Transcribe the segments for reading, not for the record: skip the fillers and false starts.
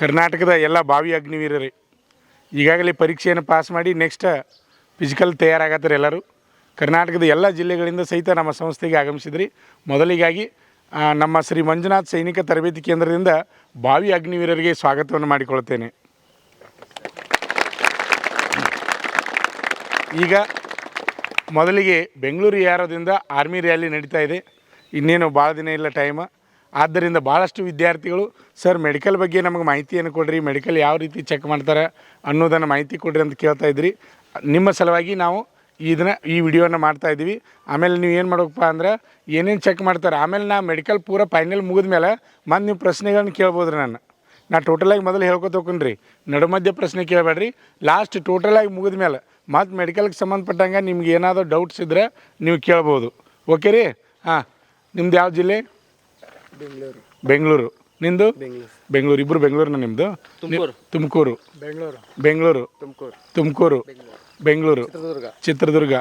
ಕರ್ನಾಟಕದ ಎಲ್ಲ ಭಾವಿ ಅಗ್ನಿವೀರರೇ ಈಗಾಗಲೇ ಪರೀಕ್ಷೆಯನ್ನು ಪಾಸ್ ಮಾಡಿ ನೆಕ್ಸ್ಟ್ ಫಿಸಿಕಲ್ ತಯಾರಾಗತ್ತಾರೆ ಎಲ್ಲರೂ. ಕರ್ನಾಟಕದ ಎಲ್ಲ ಜಿಲ್ಲೆಗಳಿಂದ ಸಹಿತ ನಮ್ಮ ಸಂಸ್ಥೆಗೆ ಆಗಮಿಸಿದ್ರಿ. ಮೊದಲಿಗಾಗಿ ನಮ್ಮ ಶ್ರೀ ಮಂಜುನಾಥ್ ಸೈನಿಕ ತರಬೇತಿ ಕೇಂದ್ರದಿಂದ ಭಾವಿ ಅಗ್ನಿವೀರರಿಗೆ ಸ್ವಾಗತವನ್ನು ಮಾಡಿಕೊಳ್ತೇನೆ. ಈಗ ಮೊದಲಿಗೆ ಬೆಂಗಳೂರು ಯಾರದಿಂದ ಆರ್ಮಿ ರ್ಯಾಲಿ ನಡೀತಾ ಇದೆ. ಇನ್ನೇನು ಭಾಳ ದಿನ ಇಲ್ಲ ಟೈಮ್. ಆದ್ದರಿಂದ ಭಾಳಷ್ಟು ವಿದ್ಯಾರ್ಥಿಗಳು ಸರ್ ಮೆಡಿಕಲ್ ಬಗ್ಗೆ ನಮಗೆ ಮಾಹಿತಿಯನ್ನು ಕೊಡ್ರಿ, ಮೆಡಿಕಲ್ ಯಾವ ರೀತಿ ಚೆಕ್ ಮಾಡ್ತಾರೆ ಅನ್ನೋದನ್ನು ಮಾಹಿತಿ ಕೊಡ್ರಿ ಅಂತ ಕೇಳ್ತಾಯಿದ್ರಿ. ನಿಮ್ಮ ಸಲುವಾಗಿ ನಾವು ಈ ವಿಡಿಯೋನ ಮಾಡ್ತಾಯಿದ್ದೀವಿ. ಆಮೇಲೆ ನೀವು ಏನು ಮಾಡಬೇಕಪ್ಪ ಅಂದ್ರೆ ಏನೇನು ಚೆಕ್ ಮಾಡ್ತಾರೆ ಆಮೇಲೆ ನಾ ಮೆಡಿಕಲ್ ಪೂರ ಫೈನಲ್ ಮುಗಿದ ಮೇಲೆ ಮತ್ತು ನೀವು ಪ್ರಶ್ನೆಗಳನ್ನ ಕೇಳ್ಬೋದು. ನಾ ಟೋಟಲಾಗಿ ಮೊದಲು ಹೇಳ್ಕೊತ ಹೋಗ್ರಿ, ನಡುಮಧ್ಯ ಪ್ರಶ್ನೆ ಕೇಳಬೇಡ್ರಿ. ಲಾಸ್ಟ್ ಟೋಟಲಾಗಿ ಮುಗಿದ ಮೇಲೆ ಮತ್ತು ಮೆಡಿಕಲ್ಗೆ ಸಂಬಂಧಪಟ್ಟಂಗೆ ನಿಮ್ಗೆ ಏನಾದರೂ ಡೌಟ್ಸ್ ಇದ್ದರೆ ನೀವು ಕೇಳ್ಬೋದು. ಓಕೆ ರೀ? ಹಾಂ, ನಿಮ್ದು ಯಾವ ಜಿಲ್ಲೆ? ಬೆಂಗಳೂರು. ನಿಮ್ಮದು? ಬೆಂಗಳೂರು. ಇಬ್ಬರು ಬೆಂಗಳೂರಿನ ನಿಮ್ಮದು? ತುಮಕೂರು. ಬೆಂಗಳೂರು. ತುಮಕೂರು. ಬೆಂಗಳೂರು. ಚಿತ್ರದುರ್ಗ.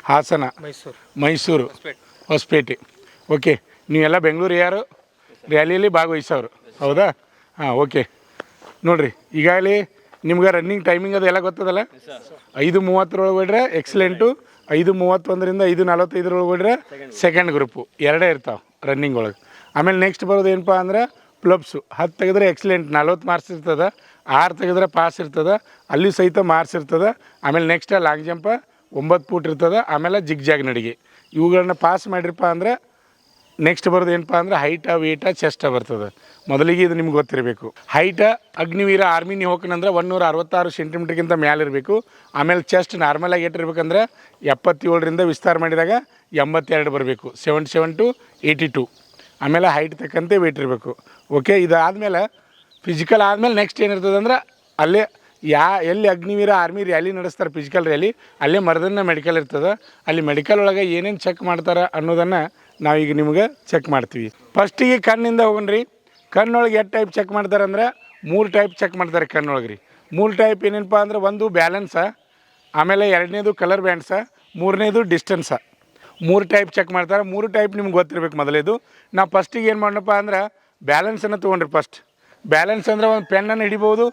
ಹಾಸನ. ಮೈಸೂರು. ಹೊಸಪೇಟೆ. ಓಕೆ, ನೀವೆಲ್ಲ ಬೆಂಗಳೂರು ಯಾರು ರ್ಯಾಲಿಯಲ್ಲಿ ಭಾಗವಹಿಸೋರು ಹೌದಾ? ಹಾಂ, ಓಕೆ. ನೋಡಿರಿ, ಈಗಾಗಲೇ ನಿಮ್ಗೆ ರನ್ನಿಂಗ್ ಟೈಮಿಂಗ್ ಅದು ಎಲ್ಲ ಗೊತ್ತದಲ್ಲ? 5:30 ಎಕ್ಸಲೆಂಟು, 5:31 5:45 ಸೆಕೆಂಡ್ ಗ್ರೂಪು ಎರಡೇ ಇರ್ತಾವೆ ರನ್ನಿಂಗ್ ಒಳಗೆ. ಆಮೇಲೆ ನೆಕ್ಸ್ಟ್ ಬರೋದು ಏನಪ್ಪ ಅಂದ್ರೆ ಪ್ಲಬ್ಸು. 10 ತೆಗೆದ್ರೆ ಎಕ್ಸಲೆಂಟ್ 40 ಮಾರ್ಕ್ಸ್ ಇರ್ತದೆ, 6 ತೆಗೆದ್ರೆ ಪಾಸ್ ಇರ್ತದೆ, ಅಲ್ಲಿ ಸಹಿತ ಮಾರ್ಕ್ಸ್ ಇರ್ತದೆ. ಆಮೇಲೆ ನೆಕ್ಸ್ಟ್ ಲಾಂಗ್ ಜಂಪ 9 ಫೂಟ್ ಇರ್ತದೆ. ಆಮೇಲೆ ಜಿಗ್ ನಡಿಗೆ ಇವುಗಳನ್ನ ಪಾಸ್ ಮಾಡಿರಪ್ಪ ಅಂದ್ರೆ ನೆಕ್ಸ್ಟ್ ಬರೋದು ಏನಪ್ಪ ಅಂದ್ರೆ ಹೈಟ, ವೇಟ, ಚೆಸ್ಟ ಬರ್ತದೆ. ಮೊದಲಿಗೆ ಇದು ನಿಮ್ಗೆ ಗೊತ್ತಿರಬೇಕು. ಹೈಟ ಅಗ್ನಿವೀರ ಆರ್ಮಿ ನೀವು ಹೋಗ್ಕಂದ್ರೆ 166 ಸೆಂಟಿಮೀಟ್ರ್ಗಿಂತ ಮ್ಯಾಲಿರಬೇಕು. ಆಮೇಲೆ ಚೆಸ್ಟ್ ನಾರ್ಮಲಾಗಿ ಏಟಿರ್ಬೇಕಂದ್ರೆ 77ರಿಂದ ವಿಸ್ತಾರ ಮಾಡಿದಾಗ 82 ಬರಬೇಕು, 77 to 82. ಆಮೇಲೆ ಹೈಟ್ ತಕ್ಕಂತೆ ವೇಟ್ ಇರಬೇಕು. ಓಕೆ, ಇದಾದಮೇಲೆ ಫಿಸಿಕಲ್ ಆದಮೇಲೆ ನೆಕ್ಸ್ಟ್ ಏನಿರ್ತದೆ ಅಂದ್ರೆ ಅಲ್ಲೇ ಎಲ್ಲಿ ಅಗ್ನಿವೀರ ಆರ್ಮಿ ರ್ಯಾಲಿ ನಡೆಸ್ತಾರೆ ಫಿಸಿಕಲ್ ರ್ಯಾಲಿ, ಅಲ್ಲೇ ಮರದನ್ನ ಮೆಡಿಕಲ್ ಇರ್ತದೆ. ಅಲ್ಲಿ ಮೆಡಿಕಲ್ ಒಳಗೆ ಏನೇನು ಚೆಕ್ ಮಾಡ್ತಾರೆ ಅನ್ನೋದನ್ನು ನಾವೀಗ ನಿಮ್ಗೆ ಚೆಕ್ ಮಾಡ್ತೀವಿ. ಫಸ್ಟಿಗೆ ಕಣ್ಣಿಂದ ಹೋಗೋಣ್ರಿ. ಕಣ್ಣೊಳಗೆ ಎಷ್ಟು ಟೈಪ್ ಚೆಕ್ ಮಾಡ್ತಾರೆ ಅಂದ್ರೆ 3 ಟೈಪ್ ಚೆಕ್ ಮಾಡ್ತಾರೆ ಕಣ್ಣೊಳಗೆ ರೀ. 3 ಟೈಪ್ ಏನೇನಪ್ಪ ಅಂದ್ರೆ ಒಂದು ಬ್ಯಾಲೆನ್ಸ, ಆಮೇಲೆ 2ನೇದು ಕಲರ್ ಬ್ಯಾಂಡ್ಸ, 3ನೇದು ಡಿಸ್ಟೆನ್ಸ. 3 ಟೈಪ್ ಚೆಕ್ ಮಾಡ್ತಾರೆ. 3 ಟೈಪ್ ನಿಮ್ಗೆ ಗೊತ್ತಿರಬೇಕು. ಮೊದಲೇದು ನಾವು ಫಸ್ಟಿಗೆ ಏನು ಮಾಡೋಣಪ್ಪ ಅಂದ್ರೆ ಬ್ಯಾಲೆನ್ಸನ್ನು ತೊಗೊಂಡ್ರಿ. ಫಸ್ಟ್ ಬ್ಯಾಲೆನ್ಸ್ ಅಂದ್ರೆ ಒಂದು ಪೆನ್ನನ್ನು ಹಿಡಿಬೋದು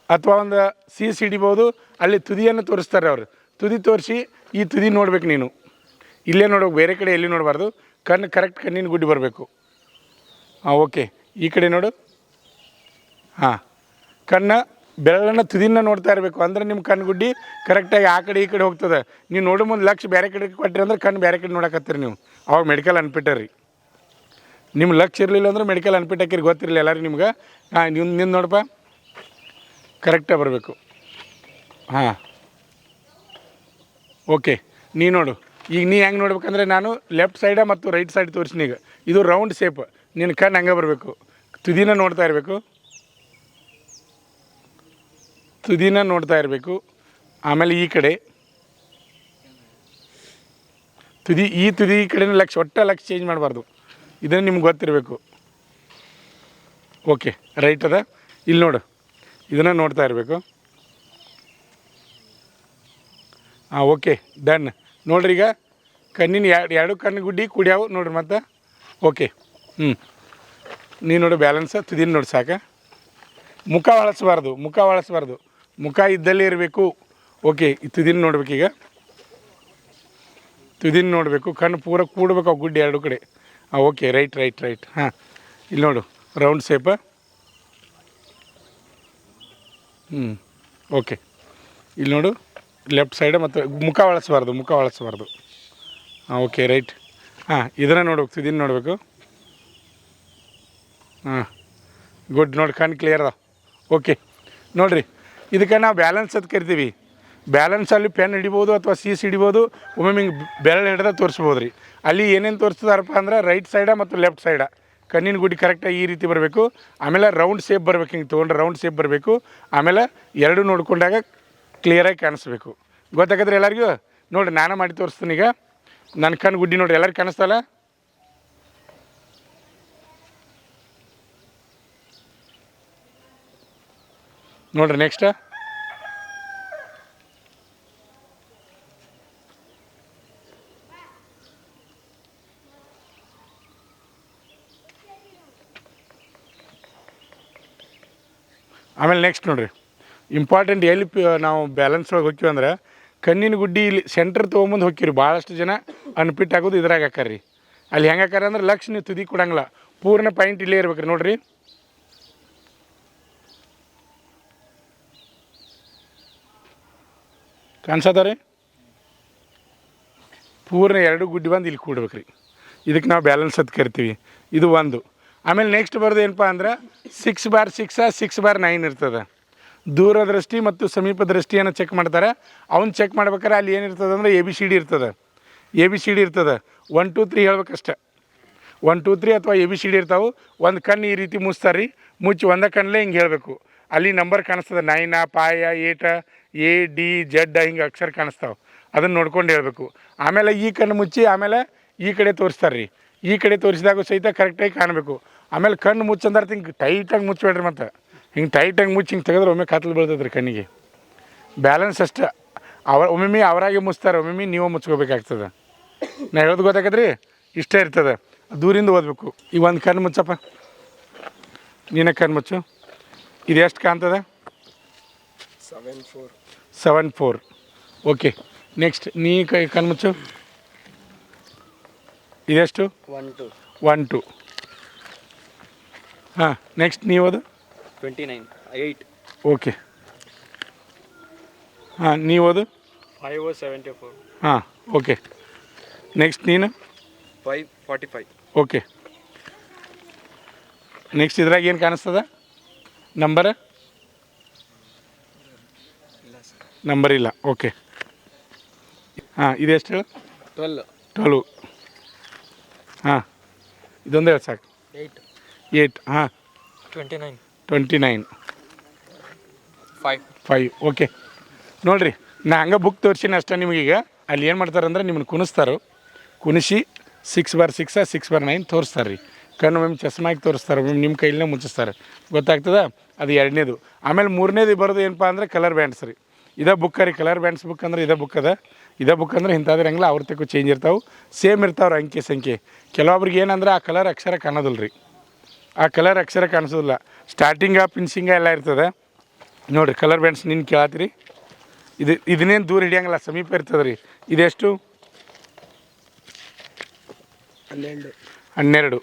ಅಥವಾ ಒಂದು ಸೀಸ್ ಹಿಡಿಬೋದು. ಅಲ್ಲಿ ತುದಿಯನ್ನು ತೋರಿಸ್ತಾರೆ ಅವರು. ತುದಿ ತೋರಿಸಿ ಈ ತುದಿ ನೋಡ್ಬೇಕು ನೀನು. ಇಲ್ಲೇ ನೋಡ್ಬೇಕು, ಬೇರೆ ಕಡೆ ಎಲ್ಲಿ ನೋಡಬಾರ್ದು. ಕಣ್ಣು ಕರೆಕ್ಟ್ ಕಣ್ಣಿನ ಗುಡ್ಡಿ ಬರಬೇಕು. ಹಾಂ, ಓಕೆ. ಈ ಕಡೆ ನೋಡು. ಹಾಂ, ಬೆರಳನ್ನು ತುದಿನ ನೋಡ್ತಾ ಇರಬೇಕು. ಅಂದರೆ ನಿಮ್ಮ ಕಣ್ಣು ಗುಡ್ಡಿ ಕರೆಕ್ಟಾಗಿ ಆ ಕಡೆ ಈ ಕಡೆ ಹೋಗ್ತದೆ. ನೀವು ನೋಡೋ ಮುಂದೆ ಲಕ್ಷ ಬೇರೆ ಕಡೆ ಕೊಟ್ಟಿರಿ ಅಂದ್ರೆ ಕಣ್ಣು ಬೇರೆ ಕಡೆ ನೋಡಕತ್ತೀರಿ ನೀವು, ಅವಾಗ ಮೆಡಿಕಲ್ ಅನ್ಪಿಟ್ಟರಿ. ನಿಮ್ಮ ಲಕ್ಷ ಇರಲಿಲ್ಲ ಅಂದ್ರೆ ಮೆಡಿಕಲ್ ಅನ್ಪಿಟ್ಟಕ್ಕಿರಿ, ಗೊತ್ತಿರಲಿಲ್ಲ ಎಲ್ಲರೂ ನಿಮ್ಗೆ. ಹಾಂ, ನಿನ್ನ ನೋಡಪ್ಪ ಕರೆಕ್ಟಾಗಿ ಬರಬೇಕು. ಹಾಂ, ಓಕೆ. ನೀ ನೋಡು. ಈಗ ನೀ ಹೆಂಗೆ ನೋಡ್ಬೇಕಂದ್ರೆ ನಾನು ಲೆಫ್ಟ್ ಸೈಡ ಮತ್ತು ರೈಟ್ ಸೈಡ್ ತೋರಿಸ್ನಿ. ಈಗ ಇದು ರೌಂಡ್ ಶೇಪ್. ನಿನ್ನ ಕಣ್ಣು ಹಂಗೆ ಬರಬೇಕು. ತುದಿನ ನೋಡ್ತಾ ಇರಬೇಕು. ಆಮೇಲೆ ಈ ಕಡೆ ಈ ತುದಿ ಕಡೆನೂ ಒಟ್ಟ ಲಕ್ಷ ಚೇಂಜ್ ಮಾಡಬಾರ್ದು. ಇದನ್ನು ನಿಮ್ಗೆ ಗೊತ್ತಿರಬೇಕು. ಓಕೆ, ರೈಟ್ ಅದ. ಇಲ್ಲಿ ನೋಡು, ಇದನ್ನು ನೋಡ್ತಾ ಇರಬೇಕು. ಹಾಂ, ಓಕೆ, ಡನ್. ನೋಡ್ರಿ, ಈಗ ಕಣ್ಣಿನ ಎರಡು ಕಣ್ಣು ಗುಡ್ಡಿ ಕುಡಿಯಾವು ನೋಡ್ರಿ ಮತ್ತೆ. ಓಕೆ, ನೀನು ನೋಡು ಬ್ಯಾಲೆನ್ಸ್. ತುದಿನ ನೋಡಿ ಸಾಕ. ಮುಖ ಹೊಳಸ್ಬಾರ್ದು. ಮುಖ ಇದ್ದಲ್ಲೇ ಇರಬೇಕು. ಓಕೆ, ಈ ತುದಿನ ನೋಡ್ಬೇಕೀಗ. ತುದಿನ ನೋಡಬೇಕು. ಕಣ್ಣು ಪೂರ ಕೂಡಬೇಕು ಆ ಗುಡ್ಡಿ ಎರಡು ಕಡೆ. ಹಾಂ, ಓಕೆ, ರೈಟ್. ಹಾಂ, ಇಲ್ಲಿ ನೋಡು ರೌಂಡ್ ಶೇಪ. ಓಕೆ, ಇಲ್ಲಿ ನೋಡು ಲೆಫ್ಟ್ ಸೈಡ್ ಮತ್ತು ಮುಖ ಹೊಳಸ್ಬಾರ್ದು. ಹಾಂ, ಓಕೆ, ರೈಟ್. ಹಾಂ, ಇದನ್ನು ನೋಡ್ಬೇಕು, ತುದಿನ ನೋಡಬೇಕು. ಹಾಂ, ಗುಡ್. ನೋಡಿ, ಕಣ್ಣು ಕ್ಲಿಯರ್ ಅದ. ಓಕೆ, ನೋಡಿರಿ, ಇದಕ್ಕೆ ನಾವು ಬ್ಯಾಲೆನ್ಸ್ ಅಂತ ಕರಿತೀವಿ. ಬ್ಯಾಲೆನ್ಸಲ್ಲಿ ಪೆನ್ ಹಿಡಿಬೋದು ಅಥವಾ ಸೀಸ್ ಹಿಡಿಬೋದು. ಒಮ್ಮೊಮ್ಮೆ ಹಿಂಗೆ ಬೆರಳು ಹಿಡ್ದು ತೋರಿಸ್ಬೋದು ರೀ. ಅಲ್ಲಿ ಏನೇನು ತೋರಿಸ್ತಾರಪ್ಪ ಅಂದ್ರೆ ರೈಟ್ ಸೈಡ ಮತ್ತು ಲೆಫ್ಟ್ ಸೈಡ ಕಣ್ಣಿನ ಗುಡ್ಡಿ ಕರೆಕ್ಟಾಗಿ ಈ ರೀತಿ ಬರಬೇಕು. ಆಮೇಲೆ ರೌಂಡ್ ಶೇಪ್ ಬರಬೇಕು. ಹಿಂಗೆ ತೊಗೊಂಡ್ರೆ ರೌಂಡ್ ಶೇಪ್ ಬರಬೇಕು. ಆಮೇಲೆ ಎರಡು ನೋಡ್ಕೊಂಡಾಗ ಕ್ಲಿಯರಾಗಿ ಕಾಣಿಸ್ಬೇಕು. ಗೊತ್ತಾಗದ್ರೆ ಎಲ್ಲರಿಗೂ? ನೋಡಿರಿ, ನಾನು ಮಾಡಿ ತೋರಿಸ್ತೀನಿ. ಈಗ ನನ್ನ ಕಣ್ಣು ಗುಡ್ಡಿ ನೋಡಿರಿ, ಎಲ್ಲರಿಗೂ ಕಾಣಿಸ್ತಲ್ಲ? ನೋಡಿರಿ ನೆಕ್ಸ್ಟ್. ಆಮೇಲೆ ನೆಕ್ಸ್ಟ್ ನೋಡಿರಿ ಇಂಪಾರ್ಟೆಂಟ್ ಎಲ್ಲಿ ನಾವು ಬ್ಯಾಲೆನ್ಸ್ ಒಳಗೆ ಹೋಗ್ತೀವಿ ಅಂದ್ರೆ ಕಣ್ಣಿನ ಗುಡ್ಡಿ ಇಲ್ಲಿ ಸೆಂಟ್ರ್ ತೊಗೊಂಬಂದು ಹೋಗ್ತೀವಿ ಭಾಳಷ್ಟು ಜನ ಅನ್ಪಿಟ್ ಆಗೋದು ಇದ್ರಾಗ ಹಾಕಾರ್ರಿ ಅಲ್ಲಿ ಹೆಂಗೆ ಹಾಕಾರ ಅಂದ್ರೆ ಲಕ್ಷ ನೀವು ತುದಿ ಕೊಡಂಗಿಲ್ಲ ಪೂರ್ಣ ಪಾಯಿಂಟ್ ಇಲ್ಲೇ ಇರ್ಬೇಕ್ರಿ ನೋಡಿರಿ ಕಾಣಿಸೋದವ್ರಿ ಪೂರ್ಣ 2 ಗುಡ್ಡಿ ಬಂದು ಇಲ್ಲಿ ಕೂಡ್ಬೇಕ್ರಿ ಇದಕ್ಕೆ ನಾವು ಬ್ಯಾಲೆನ್ಸ್ ಅಂತ ಕರಿತೀವಿ ಇದು ಒಂದು ಆಮೇಲೆ ನೆಕ್ಸ್ಟ್ ಬರೋದು ಏನಪ್ಪ ಅಂದ್ರೆ 6x6 6x9 ಇರ್ತದೆ ದೂರ ದೃಷ್ಟಿ ಮತ್ತು ಸಮೀಪ ದೃಷ್ಟಿಯನ್ನು ಚೆಕ್ ಮಾಡ್ತಾರೆ ಅವ್ನು ಚೆಕ್ ಮಾಡ್ಬೇಕಾರೆ ಅಲ್ಲಿ ಏನಿರ್ತದೆ ಅಂದರೆ ABCD ಇರ್ತದೆ ABCD ಇರ್ತದೆ 1 2 3 ಹೇಳ್ಬೇಕಷ್ಟೆ 1 2 3 ಅಥವಾ ABCD ಇರ್ತಾವೆ ಒಂದು ಕಣ್ಣು ಈ ರೀತಿ ಮುಚ್ತಾರೆ ರೀ ಮುಚ್ಚಿ ಒಂದೇ ಕಣ್ಣಲ್ಲೇ ಹಿಂಗೆ ಹೇಳಬೇಕು ಅಲ್ಲಿ ನಂಬರ್ ಕಾಣಿಸ್ತದೆ 9 ಪಾಯ 8 A D Z ಹಿಂಗೆ ಅಕ್ಷರ ಕಾಣಿಸ್ತಾವೆ ಅದನ್ನು ನೋಡ್ಕೊಂಡು ಹೇಳಬೇಕು ಆಮೇಲೆ ಈ ಕಣ್ಣು ಮುಚ್ಚಿ ಆಮೇಲೆ ಈ ಕಡೆ ತೋರಿಸ್ತಾರೆ ರೀ ಈ ಕಡೆ ತೋರಿಸಿದಾಗ ಸಹಿತ ಕರೆಕ್ಟಾಗಿ ಕಾಣಬೇಕು ಆಮೇಲೆ ಕಣ್ಣು ಮುಚ್ಚಂದ್ರೆ ಹಿಂಗೆ ಟೈಟಾಗಿ ಮುಚ್ಚಬೇಡ್ರಿ ಮತ್ತು ಹಿಂಗೆ ಟೈಟಾಗಿ ಮುಚ್ಚಿ ಹಿಂಗೆ ತೆಗೆದ್ರೆ ಒಮ್ಮೆ ಕತ್ಲು ಬೀಳ್ತದೆ ರೀ ಕಣ್ಣಿಗೆ ಬ್ಯಾಲೆನ್ಸ್ ಅಷ್ಟೇ ಒಮ್ಮೆ ಅವರಾಗೆ ಮುಚ್ತಾರೆ ಒಮ್ಮೆ ನೀವು ಮುಚ್ಕೋಬೇಕಾಗ್ತದೆ ನಾ ಹೇಳೋದು ಗೊತ್ತಾಗತ್ತೆ ರೀ ಇಷ್ಟೇ ಇರ್ತದೆ ದೂರಿಂದ ಓದಬೇಕು ಈಗ ಒಂದು ಕಣ್ಣು ಮುಚ್ಚಪ್ಪ ನೀನೇ ಕಣ್ಣು ಮುಚ್ಚು ಇದು ಎಷ್ಟು ಕಾಣ್ತದೆ 7 4 ಓಕೆ ನೆಕ್ಸ್ಟ್ ನೀ ಕಣ್ಣು ಮುಚ್ಚು ಇದೆಷ್ಟು 1 2 ಹಾಂ ನೆಕ್ಸ್ಟ್ ನೀವು ಅದು 29 8 ಓಕೆ ಹಾಂ ನೀವು ಅದು 5 74 ಹಾಂ ಓಕೆ ನೆಕ್ಸ್ಟ್ ನೀನು 5 45 ಓಕೆ ನೆಕ್ಸ್ಟ್ ಇದ್ರಾಗ ಏನು ಕಾಣಿಸ್ತದ ನಂಬರ್ ಇಲ್ಲ ಓಕೆ ಹಾಂ ಇದೆಷ್ಟು ಹೇಳು 12 ಹಾಂ ಇದೊಂದೇ ಹೇಳಿ ಸಾಕು 8 ಹಾಂ 29 5 ಓಕೆ ನೋಡಿರಿ ನಾ ಹಂಗೆ ಬುಕ್ ತೋರಿಸಿನ ಅಷ್ಟೇ ನಿಮಗೀಗ ಅಲ್ಲಿ ಏನು ಮಾಡ್ತಾರೆ ಅಂದ್ರೆ ನಿಮ್ಮನ್ನು ಕುಣಿಸ್ತಾರೆ ಕುಣಿಸಿ 6x6 6x9 ತೋರಿಸ್ತಾರೆ ರೀ ಕಣ್ಣು ಒಮ್ಮೆ ಚಸ್ಮಾಗಿ ತೋರಿಸ್ತಾರೆ ಒಮ್ಮೆ ನಿಮ್ಮ ಕೈಲೇ ಮುಚ್ಚಿಸ್ತಾರೆ ಗೊತ್ತಾಗ್ತದೆ ಅದು 2ನೇದು ಆಮೇಲೆ 3ನೇದು ಬರೋದು ಏನಪ್ಪ ಅಂದರೆ ಕಲರ್ ಬ್ಯಾಂಡ್ಸ್ ರೀ ಇದೇ ಬುಕ್ ರೀ ಕಲರ್ ಬ್ಯಾಂಡ್ಸ್ ಬುಕ್ ಅಂದ್ರೆ ಇದೇ ಬುಕ್ ಅದ ಇದೇ ಬುಕ್ ಅಂದ್ರೆ ಇಂಥದ್ರಂಗಿಲ್ಲ ಹಂಗಿಲ್ಲ ಅವ್ರತಕ್ಕೂ ಚೇಂಜ್ ಇರ್ತಾವೆ ಸೇಮ್ ಇರ್ತಾವ್ರಿ ಅಂಕಿ ಸಂಖ್ಯೆ ಕೆಲವೊಬ್ರಿಗೆ ಏನಂದ್ರೆ ಆ ಕಲರ್ ಅಕ್ಷರ ಕಾಣೋದಿಲ್ಲ ರೀ ಆ ಕಲರ್ ಅಕ್ಷರ ಕಾಣಿಸೋದಿಲ್ಲ ಸ್ಟಾರ್ಟಿಂಗ ಪಿನ್ಸಿಂಗ ಎಲ್ಲ ಇರ್ತದೆ ನೋಡಿರಿ ಕಲರ್ ಬ್ಯಾಂಡ್ಸ್ ನಿನ್ನ ಕೇಳತ್ತೀರಿ ಇದನ್ನೇನು ದೂರ ಹಿಡಿಯಂಗಿಲ್ಲ ಸಮೀಪ ಇರ್ತದೆ ರೀ ಇದೆಷ್ಟು 12